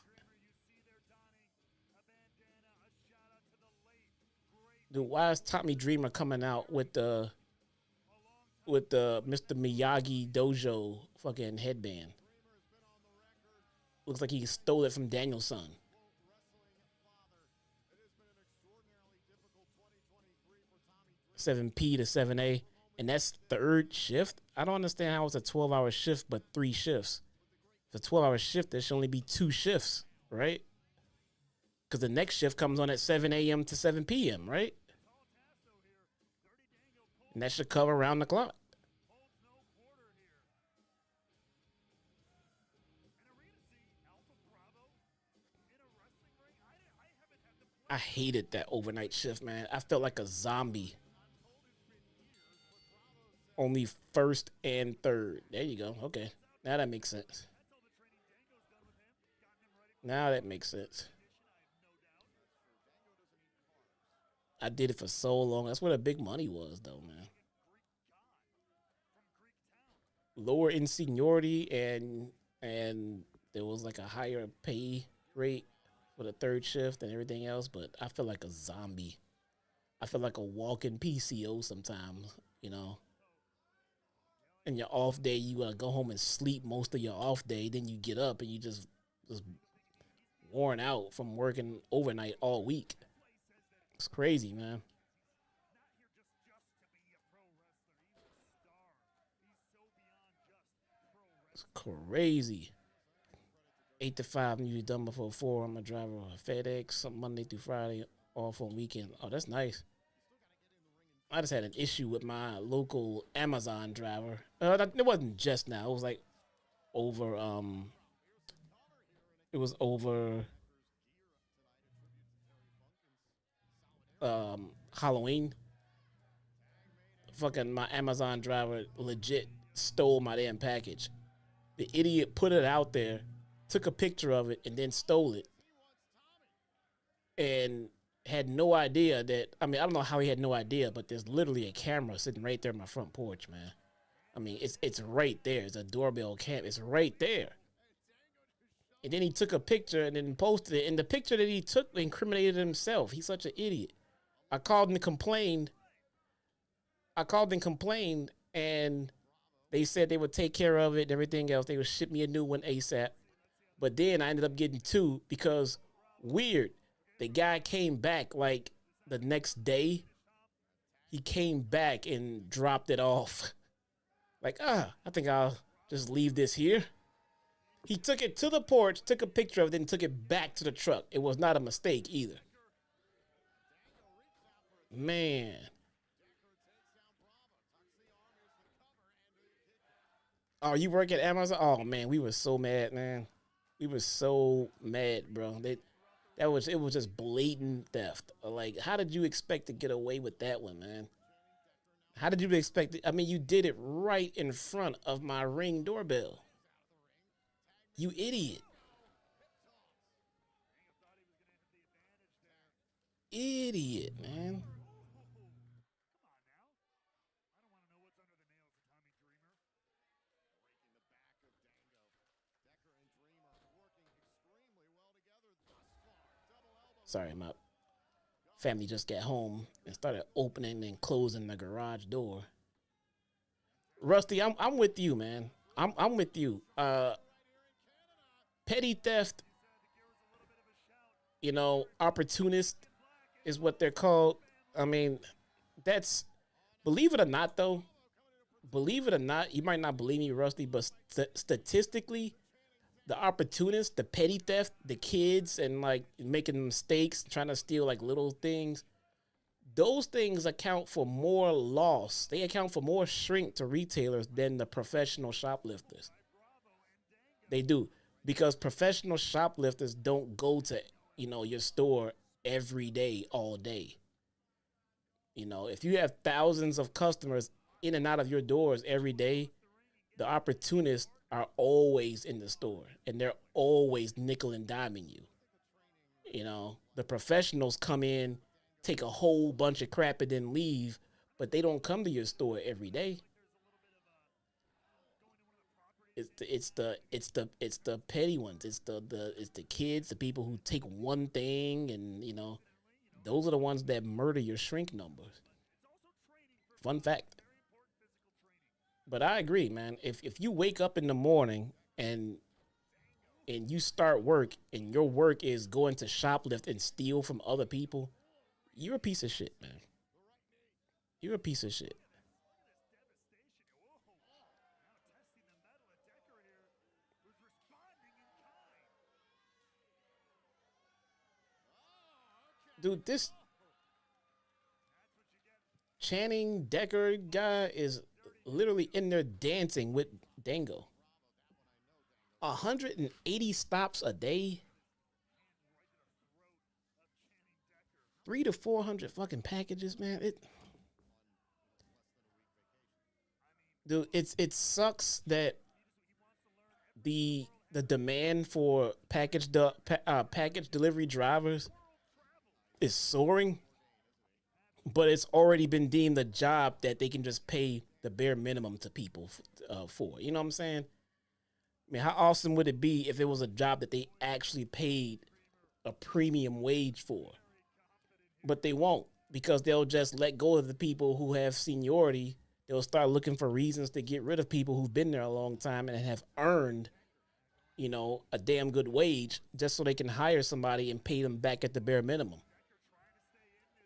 Dude, why is Tommy Dreamer coming out with the Mr. Miyagi Dojo fucking headband? Looks like he stole it from Daniel's son. 7P to 7A. And that's third shift? I don't understand how it's a 12-hour shift, but 3 shifts. If it's a 12-hour shift, there should only be 2 shifts, right? Because the next shift comes on at 7 a.m. to 7 p.m., right? And that should cover around the clock. I hated that overnight shift, man. I felt like a zombie. Only first and third. There you go. Okay. Now that makes sense. I did it for so long. That's where the big money was, though, man. Lower in seniority and there was like a higher pay rate for the third shift and everything else, but I feel like a zombie. I feel like a walking PCO sometimes, you know. And your off day, you go home and sleep most of your off day. Then you get up and you just worn out from working overnight all week. It's crazy, man. It's crazy. 8 to 5. I'm usually done before 4. I'm a driver on FedEx, something Monday through Friday, off on weekend. Oh, that's nice. I just had an issue with my local Amazon driver. It wasn't just now. It was like over. It was over Halloween. Fucking my Amazon driver legit stole my damn package. The idiot put it out there, took a picture of it, and then stole it. And had no idea that, I mean, I don't know how he had no idea, but there's literally a camera sitting right there on my front porch, man. I mean, it's right there. It's a doorbell cam. It's right there. And then he took a picture and then posted it. And the picture that he took incriminated himself. He's such an idiot. I called and complained. And they said they would take care of it and everything else. They would ship me a new one ASAP. But then I ended up getting 2 because, weird, the guy came back like the next day. He came back and dropped it off. Like, I think I'll just leave this here. He took it to the porch, took a picture of it, then took it back to the truck. It was not a mistake either. Man. Oh, you work at Amazon? Oh, man, we were so mad, man. We were so mad, bro. It was just blatant theft. Like, how did you expect to get away with that one, man? How did you expect it? I mean, you did it right in front of my Ring doorbell. You idiot. Idiot, man. Sorry, my family just got home and started opening and closing the garage door. Rusty, I'm with you, man. I'm with you. Petty theft, opportunist is what they're called. I mean, that's, believe it or not, though, you might not believe me, Rusty, but statistically, the opportunists, the petty theft, the kids, and like making mistakes, trying to steal like little things, those things account for more loss. They account for more shrink to retailers than the professional shoplifters. They do, because professional shoplifters don't go to, your store every day, all day. If you have thousands of customers in and out of your doors every day, the opportunists are always in the store and they're always nickel and diming you. The professionals come in, take a whole bunch of crap and then leave, but they don't come to your store every day. It's the petty ones. It's the kids, the people who take one thing, and those are the ones that murder your shrink numbers. Fun fact. But I agree, man. If you wake up in the morning and you start work and your work is going to shoplift and steal from other people, you're a piece of shit, man. You're a piece of shit. Dude, this Channing Decker guy is literally in there dancing with Dango. 180 stops a day. 300 to 400 fucking packages, man. Dude, it sucks that the demand for package delivery drivers is soaring, but it's already been deemed a job that they can just pay the bare minimum to people for. You know what I'm saying? I mean, how awesome would it be if it was a job that they actually paid a premium wage for? But they won't, because they'll just let go of the people who have seniority. They'll start looking for reasons to get rid of people who've been there a long time and have earned, a damn good wage, just so they can hire somebody and pay them back at the bare minimum.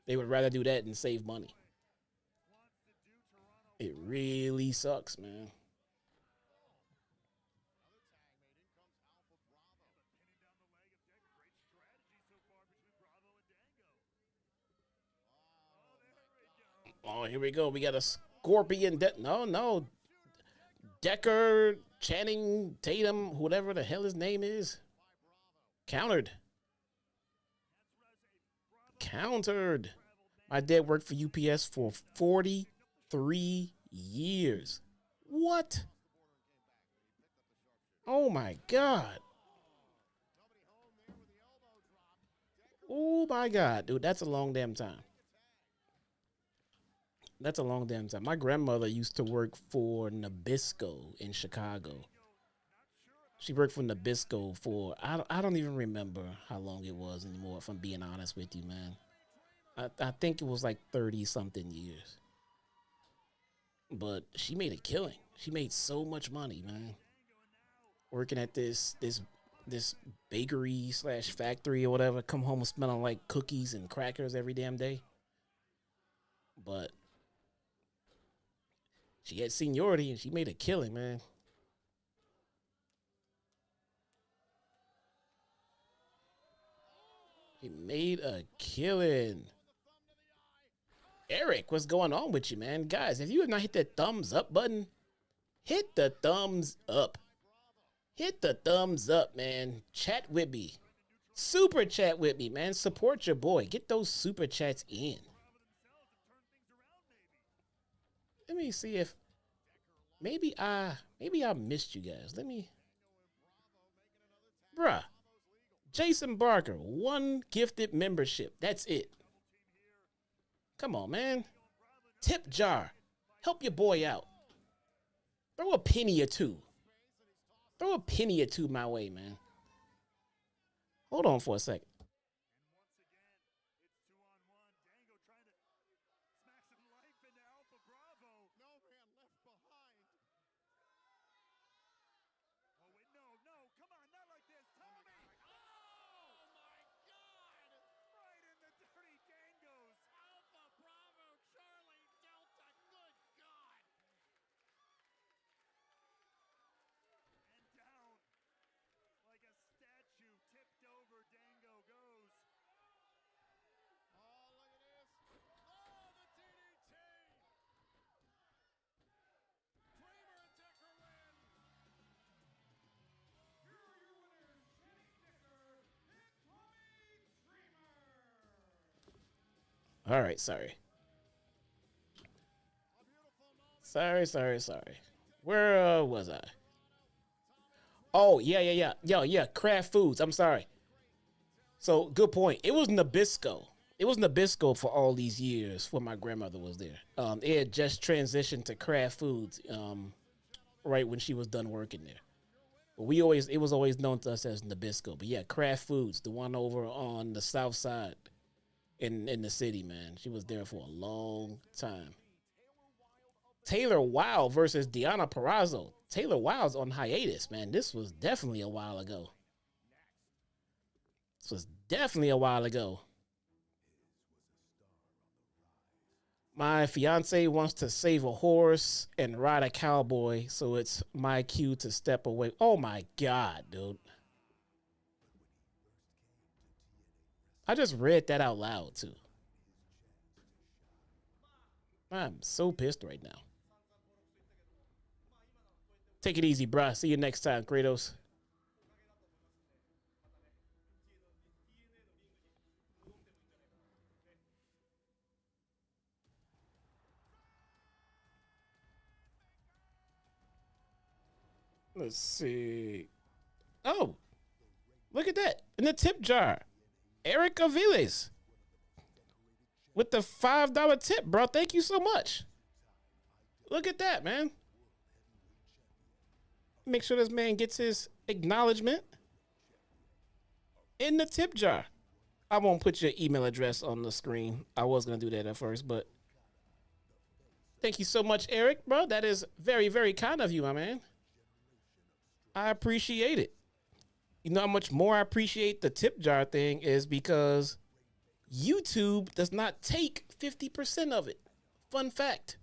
They would rather do that than save money. It really sucks, man. Oh, here we go. We got a Scorpion. No. Decker, Channing, Tatum, whatever the hell his name is. Countered. My dad worked for UPS for 43 years. What? Oh my God. Oh my God, dude, that's a long damn time. My grandmother used to work for Nabisco in Chicago. She worked for Nabisco for, I don't even remember how long it was anymore, if I'm being honest with you, man. I think it was like 30 something years. But she made a killing. She made so much money, man. Working at this bakery / factory or whatever, come home smelling like cookies and crackers every damn day. But she had seniority and she made a killing, man. He made a killing. Eric, what's going on with you, man? Guys, if you have not hit that thumbs up button, hit the thumbs up. Hit the thumbs up, man. Chat with me. Super chat with me, man. Support your boy. Get those super chats in. Let me see if maybe I missed you guys. Bruh. Jason Barker, 1 gifted membership. That's it. Come on, man. Tip jar. Help your boy out. Throw a penny or two. Throw a penny or two my way, man. Hold on for a second. All right, sorry. Sorry. Where was I? Oh, yeah. Kraft Foods. I'm sorry. So, good point. It was Nabisco. It was Nabisco for all these years when my grandmother was there. It had just transitioned to Kraft Foods right when she was done working there. But it was always known to us as Nabisco. But yeah, Kraft Foods, the one over on the south side in the city, man. She was there for a long time. Taylor Wilde versus Deonna Purrazzo. Taylor Wilde's on hiatus, man. This was definitely a while ago. My fiance wants to save a horse and ride a cowboy, so it's my cue to step away. Oh my God, dude. I just read that out loud, too. I'm so pissed right now. Take it easy, bruh. See you next time, Kratos. Let's see. Oh, look at that. In the tip jar. Eric Aviles with the $5 tip, bro. Thank you so much. Look at that, man. Make sure this man gets his acknowledgement in the tip jar. I won't put your email address on the screen. I was going to do that at first, but thank you so much, Eric, bro. That is very, very kind of you, my man. I appreciate it. You know how much more I appreciate the tip jar thing is because YouTube does not take 50% of it. Fun fact.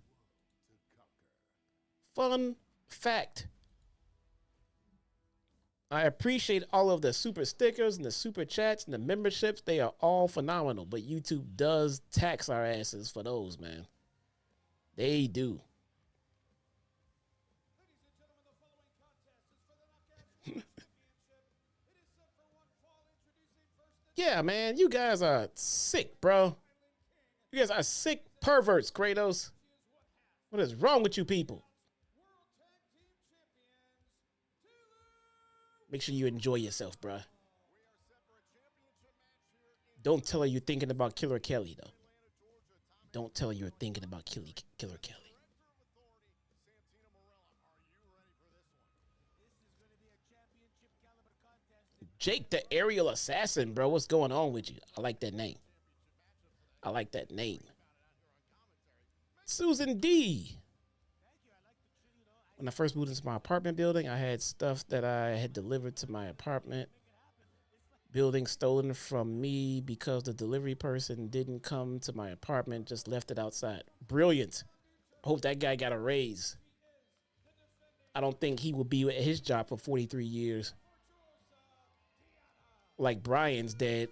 I appreciate all of the super stickers and the super chats and the memberships. They are all phenomenal, but YouTube does tax our asses for those, man. They do. Yeah, man, you guys are sick, bro. You guys are sick perverts, Kratos. What is wrong with you people? Make sure you enjoy yourself, bro. Don't tell her you're thinking about Killer Kelly, though. Don't tell her you're thinking about Killer Kelly. Jake the Aerial Assassin, bro. What's going on with you? I like that name. I like that name. Susan D. When I first moved into my apartment building, I had stuff that I had delivered to my apartment building stolen from me because the delivery person didn't come to my apartment, just left it outside. Brilliant. Hope that guy got a raise. I don't think he will be at his job for 43 years. Like Brian's dad,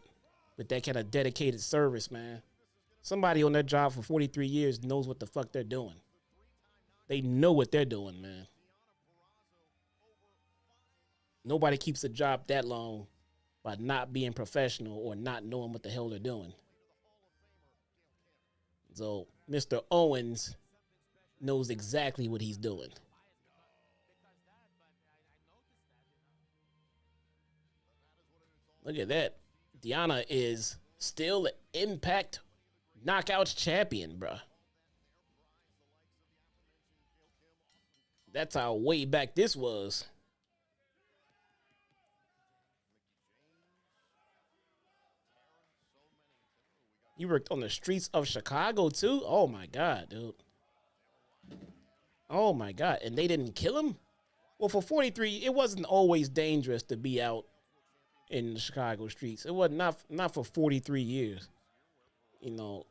with that kind of dedicated service, man. Somebody on their job for 43 years knows what the fuck they're doing. They know what they're doing, man. Nobody keeps a job that long by not being professional or not knowing what the hell they're doing. So Mr. Owens knows exactly what he's doing. Look at that. Deanna is still an Impact Knockouts champion, bruh. That's how way back this was. You worked on the streets of Chicago too? Oh my God, dude. Oh my God. And they didn't kill him? Well, for 43, it wasn't always dangerous to be out in the Chicago streets. It was not for 43 years. You know,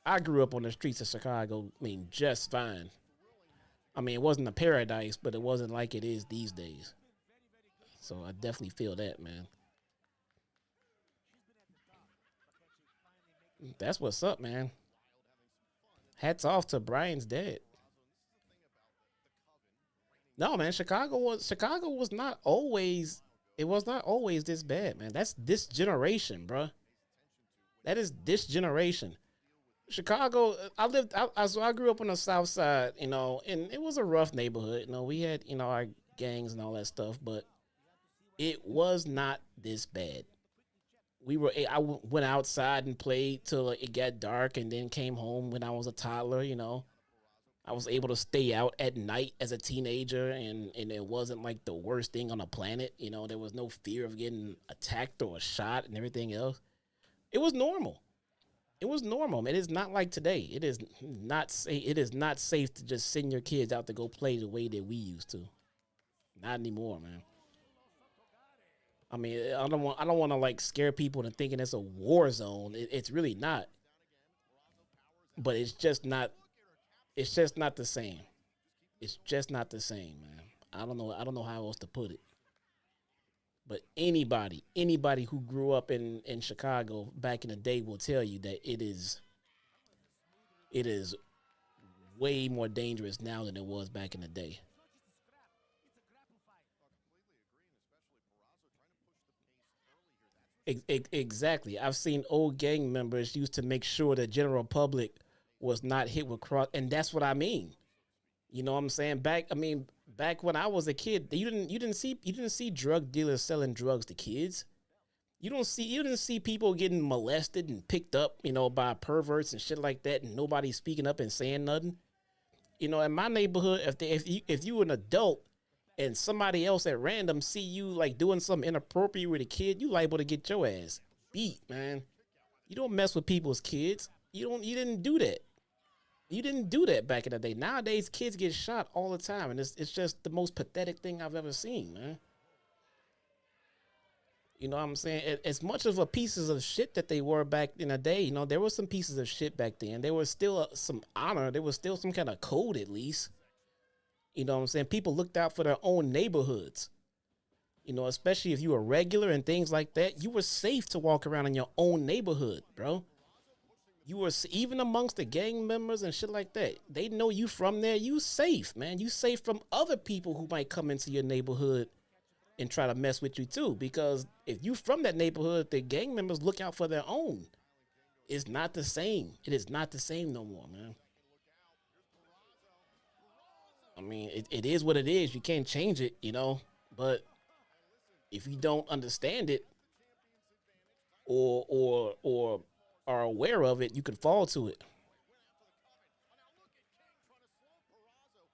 I grew up on the streets of Chicago, I mean, just fine. I mean, it wasn't a paradise, but it wasn't like it is these days. So I definitely feel that, man. That's what's up, man. Hats off to Brian's dad. No, man, Chicago was not always, it was not always this bad, man. That's this generation, bruh. That is this generation. Chicago, I grew up on the South Side, you know, and it was a rough neighborhood. You know, we had, you know, our gangs and all that stuff, but it was not this bad. I went outside and played till it got dark and then came home when I was a toddler, you know. I was able to stay out at night as a teenager, and it wasn't like the worst thing on the planet. You know, there was no fear of getting attacked or shot and everything else. It was normal. It was normal. It is not like today. It is not safe to just send your kids out to go play the way that we used to. Not anymore, man. I mean, I don't want to like scare people into thinking it's a war zone. It's really not. But it's just not. It's just not the same. It's just not the same, man. I don't know how else to put it. But anybody who grew up in Chicago back in the day will tell you that it is way more dangerous now than it was back in the day. Exactly. I've seen old gang members used to make sure the general public was not hit with cross, and that's what I mean. You know what I'm saying? Back when I was a kid, you didn't see drug dealers selling drugs to kids. You didn't see people getting molested and picked up, you know, by perverts and shit like that, and nobody speaking up and saying nothing. You know, in my neighborhood, if you an adult and somebody else at random see you like doing something inappropriate with a kid, you liable to get your ass beat, man. You don't mess with people's kids. You didn't do that. You didn't do that back in the day. Nowadays, kids get shot all the time, and it's just the most pathetic thing I've ever seen, man. You know what I'm saying? As much of a pieces of shit that they were back in the day, you know, there were some pieces of shit back then. There was still some honor. There was still some kind of code, at least. You know what I'm saying? People looked out for their own neighborhoods. You know, especially if you were regular and things like that, you were safe to walk around in your own neighborhood, bro. You were even amongst the gang members and shit like that. They know you from there. You safe, man. You safe from other people who might come into your neighborhood and try to mess with you too. Because if you from that neighborhood, the gang members look out for their own. It's not the same. It is not the same no more, man. I mean, it is what it is. You can't change it, you know. But if you don't understand it or are aware of it, you can fall to it.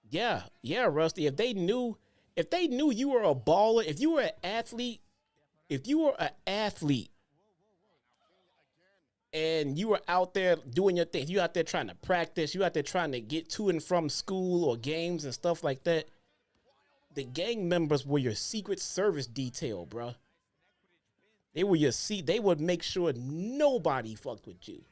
Yeah, yeah, Rusty. If they knew you were a baller, if you were an athlete, if you were an athlete and you were out there doing your thing, you out there trying to practice, you out there trying to get to and from school or games and stuff like that, the gang members were your Secret Service detail, bruh. They were they would make sure nobody fucked with you.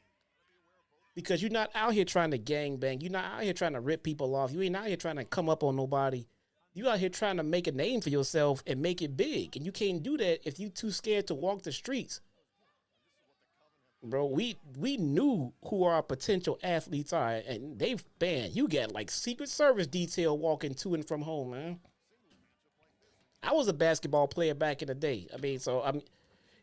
Because you're not out here trying to gang bang. You're not out here trying to rip people off. You ain't out here trying to come up on nobody. You out here trying to make a name for yourself and make it big. And you can't do that if you too scared to walk the streets. Bro, we knew who our potential athletes are. And you got like Secret Service detail walking to and from home, man. I was a basketball player back in the day. I mean,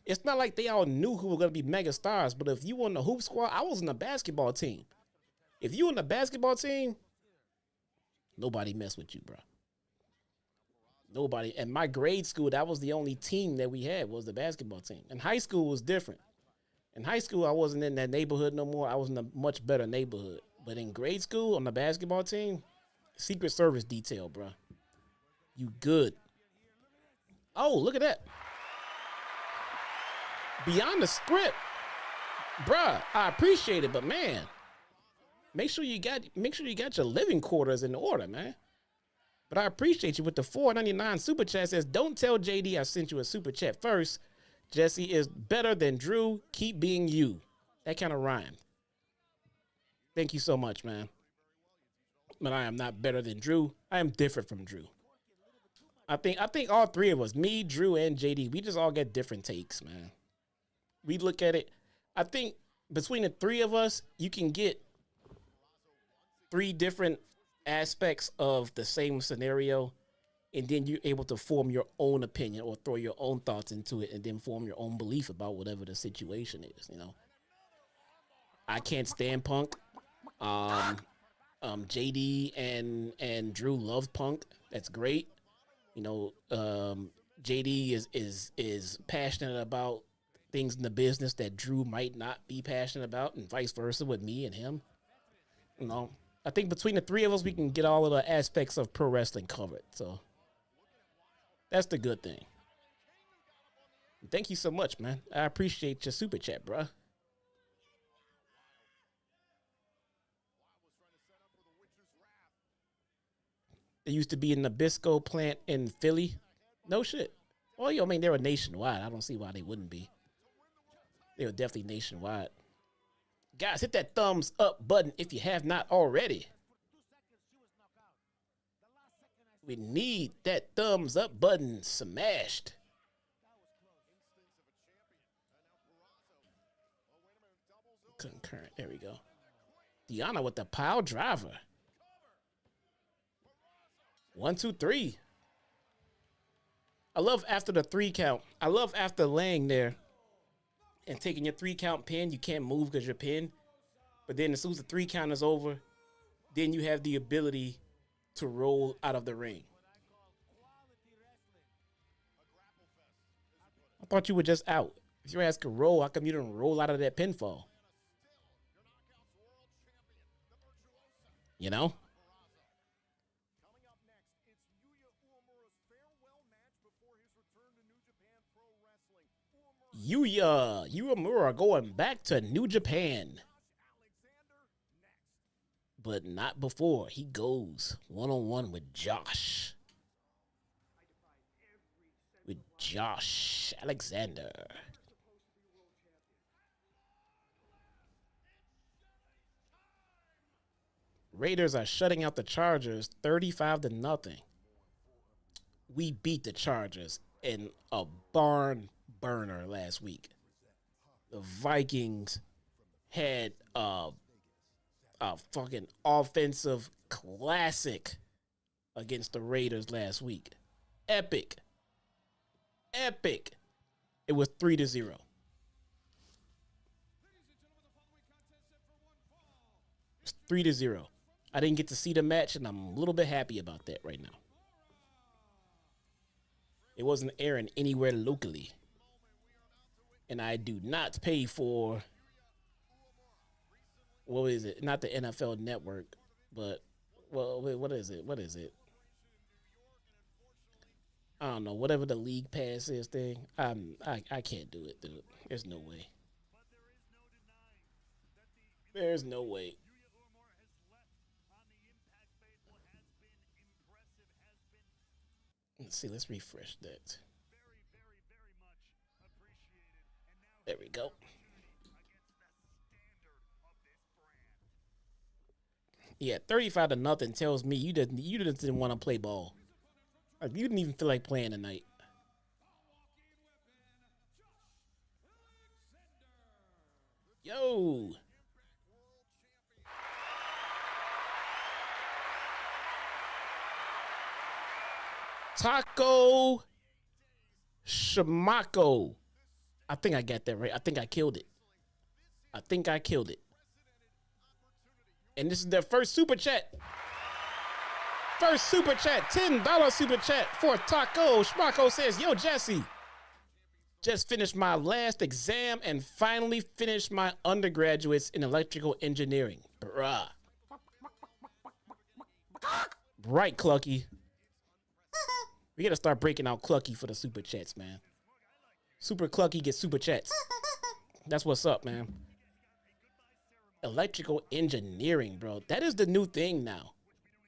it's not like they all knew who were going to be mega stars, but if you were on the hoop squad, I was in the basketball team. If you in the basketball team, nobody mess with you, bro. Nobody. And my grade school, that was the only team that we had was the basketball team. And high school was different. In high school, I wasn't in that neighborhood no more. I was in a much better neighborhood. But in grade school, on the basketball team, Secret Service detail, bro. You good. Oh, look at that. Beyond the script, bruh. I appreciate it, but man, make sure you got your living quarters in order, man. But I appreciate you with the $4.99 super chat. Says, don't tell JD I sent you a super chat first. Jesse is better than Drew. Keep being you. That kind of rhymed. Thank you so much, man. But I am not better than Drew. I am different from Drew. I think all three of us, me, Drew, and JD, we just all get different takes, man. We look at it. I think between the three of us, you can get three different aspects of the same scenario, and then you're able to form your own opinion or throw your own thoughts into it and then form your own belief about whatever the situation is, you know. I can't stand Punk. JD and Drew love Punk. That's great. You know, JD is passionate about things in the business that Drew might not be passionate about, and vice versa with me and him. You know, I think between the three of us, we can get all of the aspects of pro wrestling covered. So that's the good thing. Thank you so much, man. I appreciate your super chat, bruh. They used to be in the Nabisco plant in Philly. No shit. Oh, I mean, they were nationwide. I don't see why they wouldn't be. They were definitely nationwide. Guys, hit that thumbs up button if you have not already. We need that thumbs up button smashed. Concurrent. There we go. Deanna with the pile driver. 1, 2, 3. I love after the 3 count. I love after laying there and taking your 3 count pin. You can't move because you're pinned. But then as soon as the 3 count is over, then you have the ability to roll out of the ring. I thought you were just out. If your ass could roll, how come you didn't roll out of that pinfall? You know? Coming up next, it's Yuya Uemura's farewell match before his return to New Japan Pro Wrestling. Yuya Uemura going back to New Japan. But not before he goes one-on-one with Josh. With Josh Alexander. Raiders are shutting out the Chargers 35-0. We beat the Chargers in a barn burner last week. The Vikings had a fucking offensive classic against the Raiders last week. Epic. It was 3-0. It's 3-0. I didn't get to see the match, and I'm a little bit happy about that right now. It wasn't airing anywhere locally. And I do not pay for, what is it? Not the NFL Network, but, well, wait, what is it? I don't know, whatever the league pass is thing. I can't do it, dude. There's no way. There's no way. Let's see, let's refresh that. There we go. Yeah, 35-0 tells me you didn't want to play ball. Like, you didn't even feel like playing tonight. Yo. Taco Shamako. I think I got that right. I think I killed it. And this is their first super chat. $10 super chat for Taco. Schmacko says, yo, Jesse, just finished my last exam and finally finished my undergraduates in electrical engineering. Bruh. Right, Clucky. We got to start breaking out Clucky for the super chats, man. Super Clucky gets super chats. That's what's up, man. Electrical engineering, bro. That is the new thing now.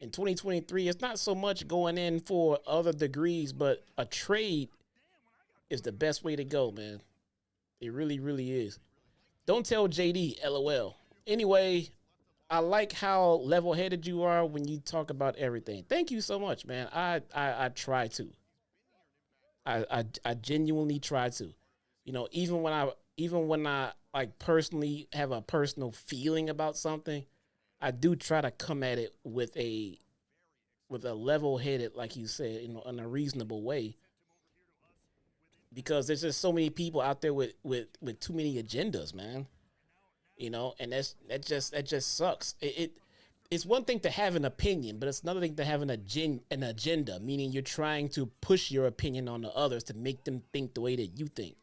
In 2023, it's not so much going in for other degrees, but a trade is the best way to go, man. It really, really is. Don't tell JD, LOL. Anyway, I like how level-headed you are when you talk about everything. Thank you so much, man. I try to. I genuinely try to. You know, even when I like personally have a personal feeling about something, I do try to come at it with a level-headed, like you said, you know, in a reasonable way. Because there's just so many people out there with too many agendas, man. You know, and that just sucks. It's one thing to have an opinion, but it's another thing to have an agenda, meaning you're trying to push your opinion on the others to make them think the way that you think.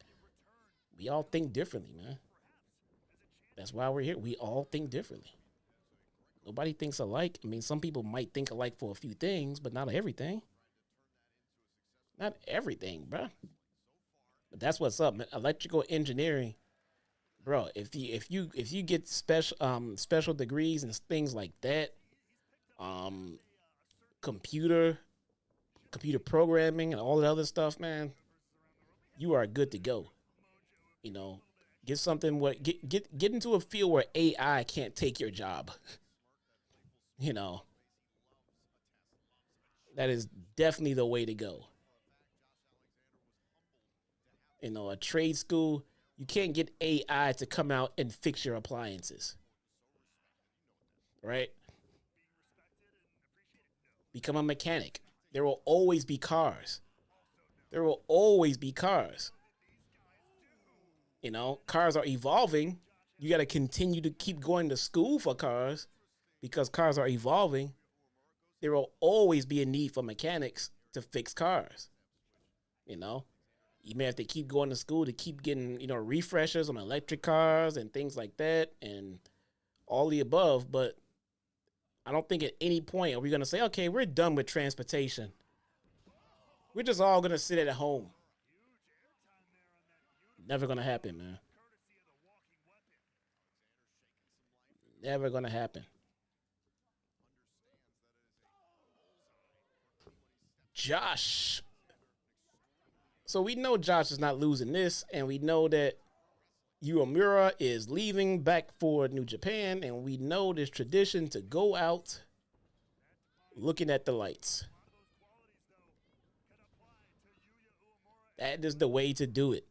We all think differently, man. That's why we're here. We all think differently. Nobody thinks alike. I mean, some people might think alike for a few things, but not everything. Not everything, bro. But that's what's up, man. Electrical engineering, bro. If you get special degrees and things like that, computer programming and all that other stuff, man, you are good to go. You know, get something where get into a field where AI can't take your job. You know, that is definitely the way to go. You know, a trade school, you can't get AI to come out and fix your appliances. Right? Become a mechanic. There will always be cars. You know, cars are evolving. You got to continue to keep going to school for cars because cars are evolving. There will always be a need for mechanics to fix cars. You know, you may have to keep going to school to keep getting, you know, refreshers on electric cars and things like that and all the above. But I don't think at any point are we going to say, okay, we're done with transportation. We're just all going to sit at home. Never going to happen, man. Never going to happen. Josh. So we know Josh is not losing this, and we know that Yuya Uemura is leaving back for New Japan, and we know this tradition to go out looking at the lights. That is the way to do it.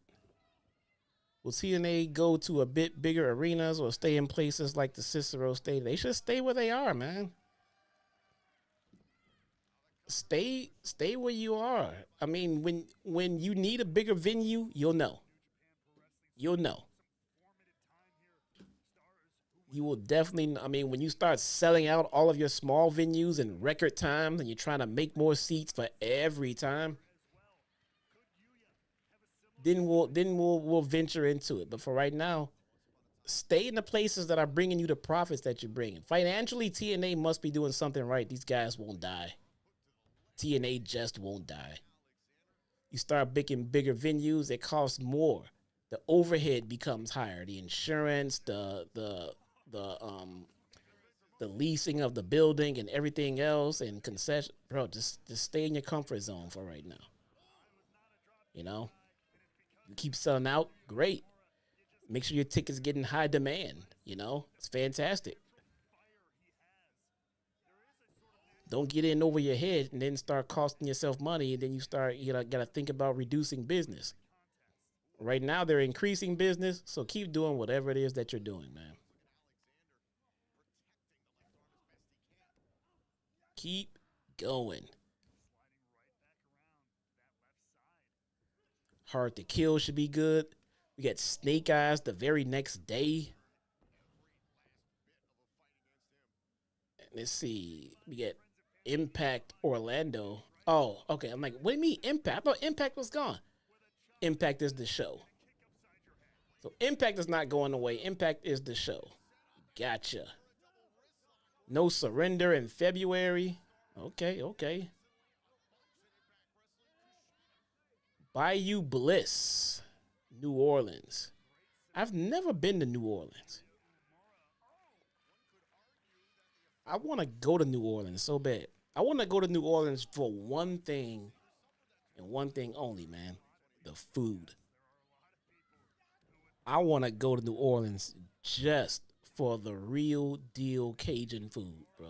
Will TNA go to a bit bigger arenas or stay in places like the Cicero Stadium? They should stay where they are, man. Stay where you are. I mean, when you need a bigger venue, you'll know. You'll know. You will definitely, I mean, when you start selling out all of your small venues in record time and you're trying to make more seats for every time, then we'll venture into it. But for right now, stay in the places that are bringing you the profits that you're bringing. Financially, TNA must be doing something right. These guys won't die. TNA just won't die. You start making bigger venues, it costs more. The overhead becomes higher. The insurance, the leasing of the building and everything else and concession, bro, just stay in your comfort zone for right now. You know, you keep selling out, great. Make sure your tickets get in high demand. You know, it's fantastic. Don't get in over your head and then start costing yourself money, and then gotta think about reducing business. Right now, they're increasing business, so keep doing whatever it is that you're doing, man. Keep going. Hard to Kill should be good. We got Snake Eyes the very next day. Let's see. We get Impact Orlando. Oh, okay. I'm like, what do you mean Impact? I thought Impact was gone. Impact is the show. So Impact is not going away. Impact is the show. Gotcha. No Surrender in February. Okay. Bayou Bliss, New Orleans. I've never been to New Orleans. I want to go to New Orleans so bad. I want to go to New Orleans for one thing and one thing only, man. The food. I want to go to New Orleans just for the real deal Cajun food, bro.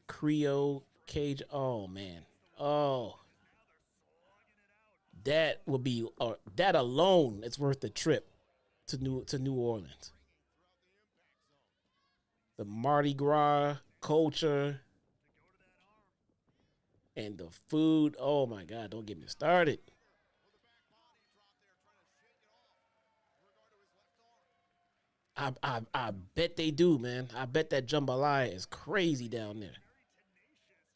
Creole, Cajun. Oh, man. Oh. That would be, that alone is worth the trip to New Orleans. The Mardi Gras culture and the food. Oh my God, don't get me started. I bet they do, man. I bet that jambalaya is crazy down there.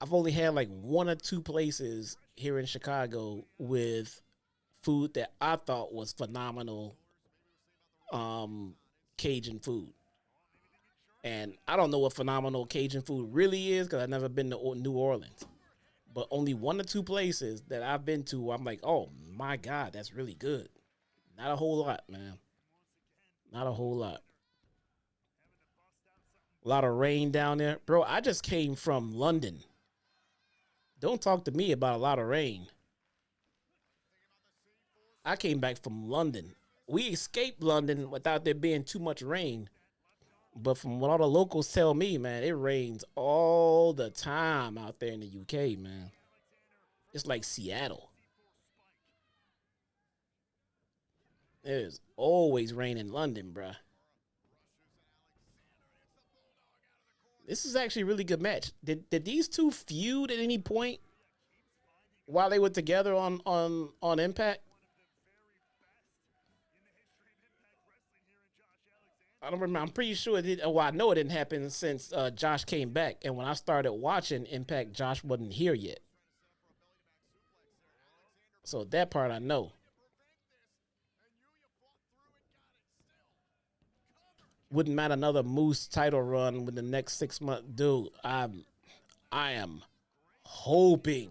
I've only had like one or two places here in Chicago with food that I thought was phenomenal Cajun food. And I don't know what phenomenal Cajun food really is because I've never been to New Orleans. But only one or two places that I've been to, I'm like, oh my God, that's really good. Not a whole lot, man. Not a whole lot. A lot of rain down there. Bro, I just came from London. Don't talk to me about a lot of rain. I came back from London. We escaped London without there being too much rain. But from what all the locals tell me, man, it rains all the time out there in the UK, man. It's like Seattle. It is always rain in London, bruh. This is actually a really good match. Did these two feud at any point while they were together on Impact? I don't remember. I'm pretty sure it did. Well, I know it didn't happen since Josh came back. And when I started watching Impact, Josh wasn't here yet. So that part I know. Wouldn't matter another Moose title run with the next 6 months. Dude, I am hoping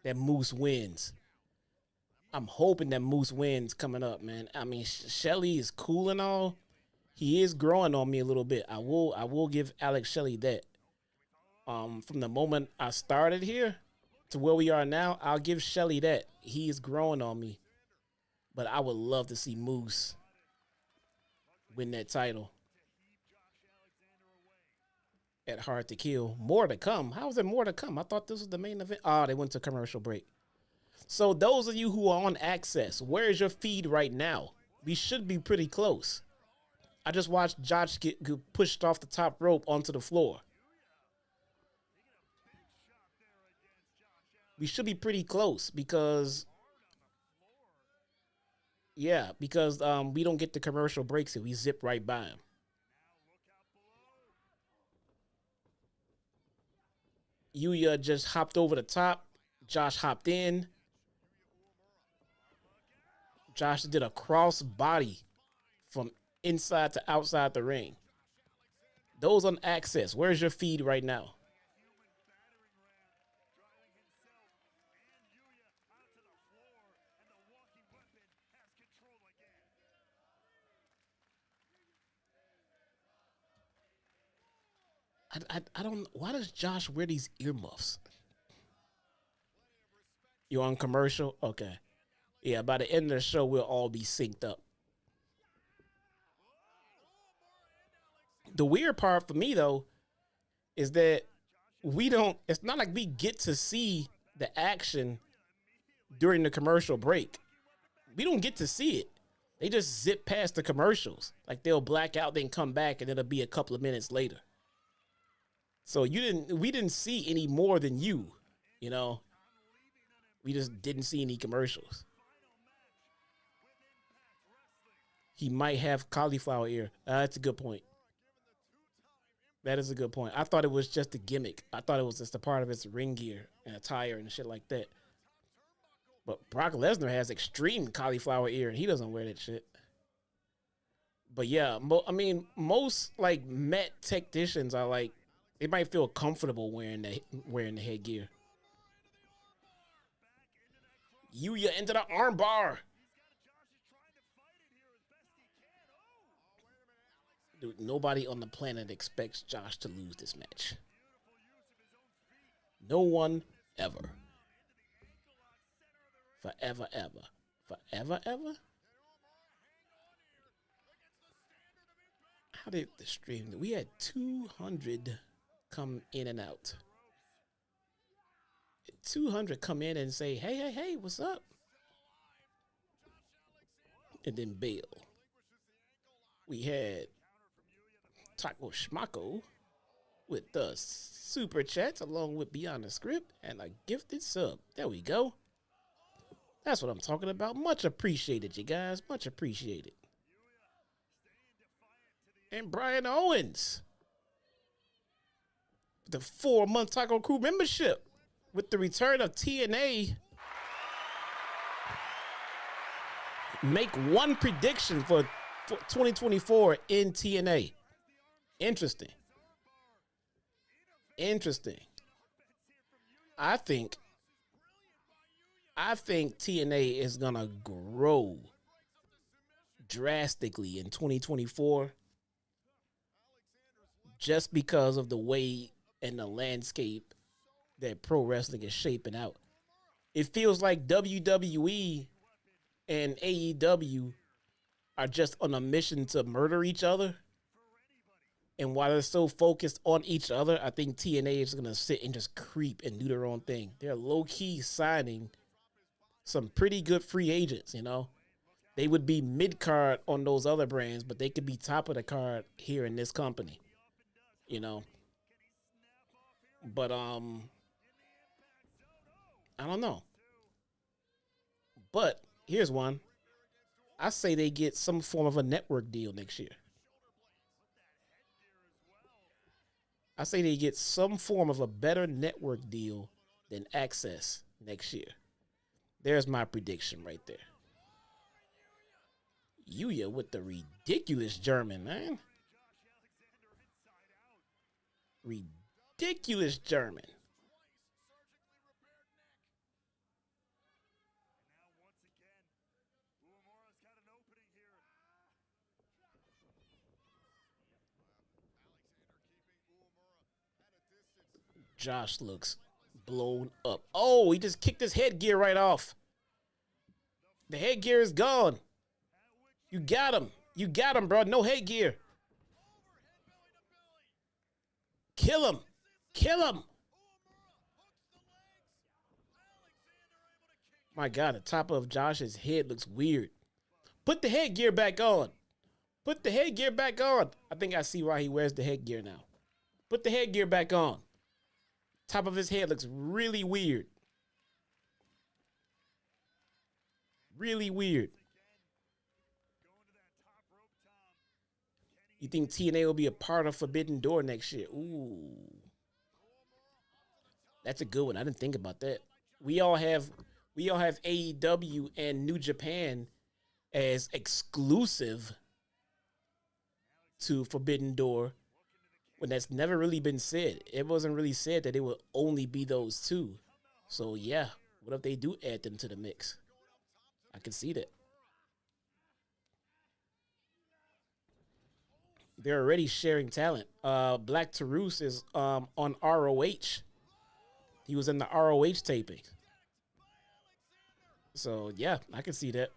that Moose wins. I'm hoping that Moose wins coming up, man. I mean, Shelly is cool and all. He is growing on me a little bit. I will give Alex Shelley that. From the moment I started here to where we are now, I'll give Shelley that. He is growing on me. But I would love to see Moose win that title at Hard to Kill. More to come. How is there more to come? I thought this was the main event. Oh, they went to commercial break. So those of you who are on Access, where is your feed right now? We should be pretty close. I just watched Josh get pushed off the top rope onto the floor. We should be pretty close because, yeah, because we don't get the commercial breaks and we zip right by him. Yuya just hopped over the top. Josh hopped in. Josh did a cross body from inside to outside the ring. Those on Access, where's your feed right now? I don't. Why does Josh wear these earmuffs? You on commercial? Okay. Yeah, by the end of the show, we'll all be synced up. The weird part for me, though, is that we don't, it's not like we get to see the action during the commercial break. We don't get to see it. They just zip past the commercials. Like they'll black out, then come back, and it'll be a couple of minutes later. So we didn't see any more than you, you know. We just didn't see any commercials. He might have cauliflower ear. That's a good point. That is a good point. I thought it was just a gimmick. I thought it was just a part of his ring gear and attire and shit like that. But Brock Lesnar has extreme cauliflower ear, and he doesn't wear that shit. But yeah, I mean, most like Met technicians are like, they might feel comfortable wearing the headgear. Yuya into the armbar. Dude, nobody on the planet expects Josh to lose this match. No one ever. Forever, ever. Forever, ever? How did the stream? We had 200 come in and out. 200 come in and say, hey, what's up? And then bail. We had Taco Schmacko with the super chats along with Beyond the Script and a gifted sub. There we go. That's what I'm talking about. Much appreciated, you guys. Much appreciated. And Brian Owens, the 4-month Taco Crew membership with the return of TNA. Make one prediction for 2024 in TNA. Interesting. I think TNA is going to grow drastically in 2024 just because of the way and the landscape that pro wrestling is shaping out. It feels like WWE and AEW are just on a mission to murder each other. And while they're so focused on each other, I think TNA is going to sit and just creep and do their own thing. They're low-key signing some pretty good free agents, you know. They would be mid-card on those other brands, but they could be top of the card here in this company, you know. But, I don't know. But here's one. I say they get some form of a network deal next year. I say they get some form of a better network deal than Access next year. There's my prediction right there. Yuya with the ridiculous German, man. Ridiculous German. Josh looks blown up. Oh, he just kicked his headgear right off. The headgear is gone. You got him. You got him, bro. No headgear. Kill him. Kill him. My God, the top of Josh's head looks weird. Put the headgear back on. Put the headgear back on. I think I see why he wears the headgear now. Put the headgear back on. Top of his head looks really weird. Really weird. You think TNA will be a part of Forbidden Door next year? Ooh. That's a good one. I didn't think about that. We all have AEW and New Japan as exclusive to Forbidden Door when that's never really been said. It wasn't really said that it would only be those two. So yeah, what if they do add them to the mix? I can see that. They're already sharing talent. Black Taurus is on ROH. He was in the ROH taping. So yeah, I can see that.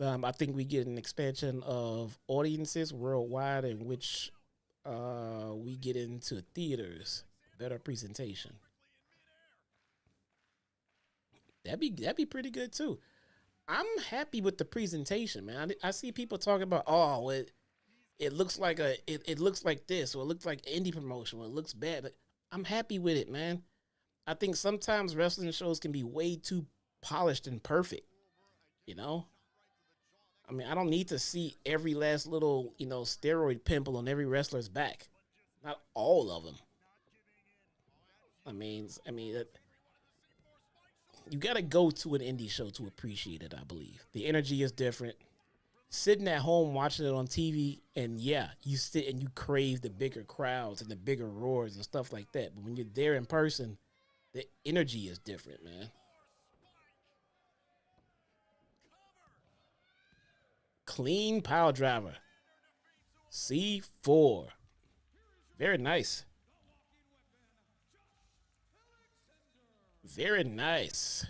I think we get an expansion of audiences worldwide in which we get into theaters. Better presentation. That'd be pretty good too. I'm happy with the presentation, man. I see people talking about, oh, it looks like it looks like this, or it looks like indie promotion, or it looks bad. But I'm happy with it, man. I think sometimes wrestling shows can be way too polished and perfect. You know? I mean, I don't need to see every last little, steroid pimple on every wrestler's back. Not all of them. I mean, you got to go to an indie show to appreciate it, I believe. The energy is different. Sitting at home watching it on TV, and yeah, you sit and you crave the bigger crowds and the bigger roars and stuff like that. But when you're there in person, the energy is different, man. Clean power driver. C4. Very nice. Very nice.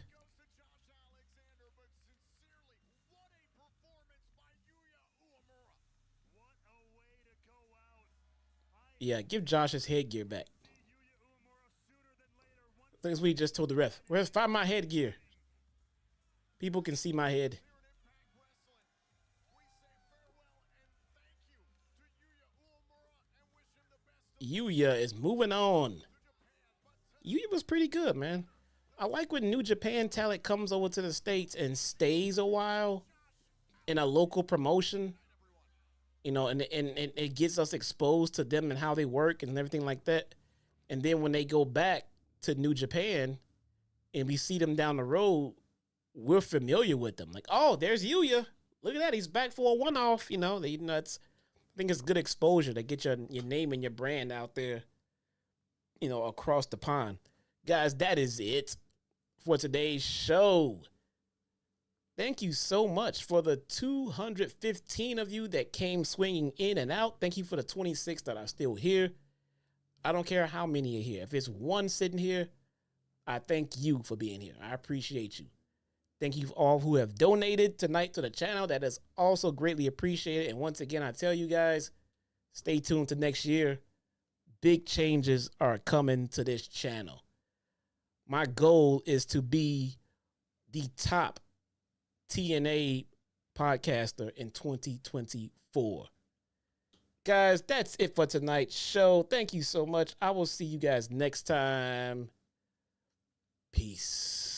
Yeah, give Josh his headgear back. Things we just told the ref. Ref, find my headgear. People can see my head. Yuya is moving on. Yuya was pretty good, man. I like when New Japan talent comes over to the States and stays a while in a local promotion, and it gets us exposed to them and how they work and everything like that. And then when they go back to New Japan and we see them down the road, we're familiar with them. Like, oh, there's Yuya. Look at that. He's back for a one-off. I think it's good exposure to get your name and your brand out there, across the pond. Guys, that is it for today's show. Thank you so much for the 215 of you that came swinging in and out. Thank you for the 26 that are still here. I don't care how many are here. If it's one sitting here, I thank you for being here. I appreciate you. Thank you all who have donated tonight to the channel. That is also greatly appreciated. And once again, I tell you guys, stay tuned to next year. Big changes are coming to this channel. My goal is to be the top TNA podcaster in 2024. Guys, that's it for tonight's show. Thank you so much. I will see you guys next time. Peace.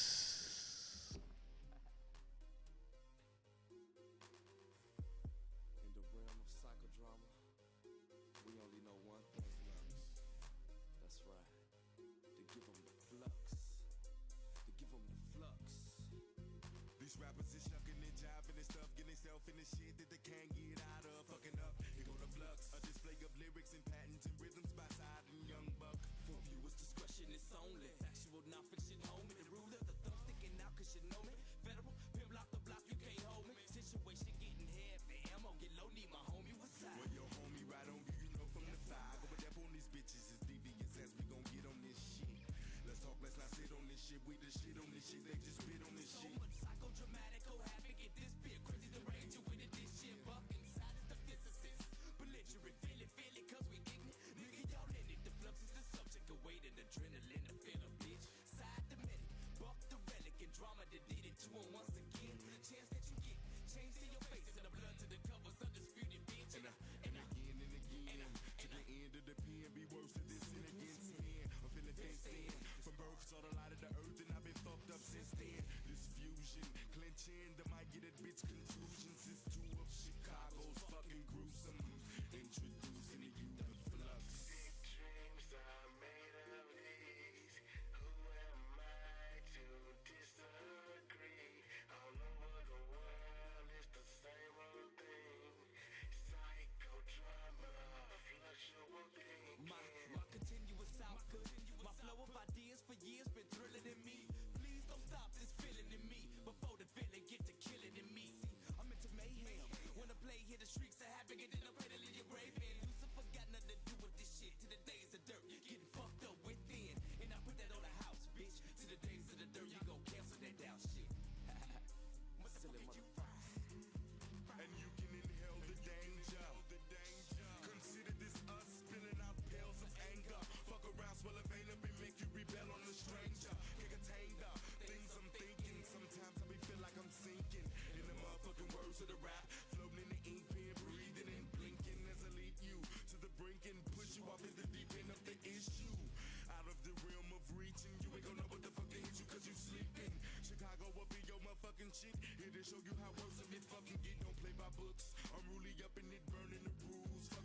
let you feel it, cause we ignorant. Nigga, y'all in it. The flux is the subject of weight and adrenaline. I feel a bitch. Side the medic, buck the relic, and drama that did it to him once again. Chance that you get, change to your face, and the blood to the covers, undisputed bitch. And again, to the end of the pen, be worse than this sin against men. I'm feeling fenced in. From birth, saw the light of the earth, and I've been fucked up since then. This fusion, clenching, the might get that bitch contusions. It's two of Chicago's fucking gruesome. Introducing to you the flux. Dreams are made of these. Who am I to disagree? All over the world, it's the same old thing. Psychodrama, fluctuating. My continuous output, my flow of ideas for years been thrilling in me. Please don't stop this feeling in me before the feeling get to killing in me. See, I'm into mayhem. When the play hit the streets of havoc, and then I'm ready to your grave hand. Lucifer got nothing to do with this shit. To the days of dirt, getting fucked up within. And I put that on the house, bitch. To the days of the dirt, you gon' cancel that down shit. What the fuck are you And you can inhale the danger. Consider this us spilling out pills of anger. Fuck around, swell a vein up and make you rebel on the stranger. Can't contain the things I'm thinking. Sometimes I be feel like I'm sinking in the motherfucking words of the rap. Floating in the ink pen, breathing and blinking as I lead you to the brink and push you off in the deep end of the issue. Out of the realm of reaching, you ain't gonna know what the fuck to hit you cause you sleeping. Chicago will be your motherfucking shit. Here to show you how worse of it fucking get. Don't play by books. I'm really up in it, burning the rules. Fuck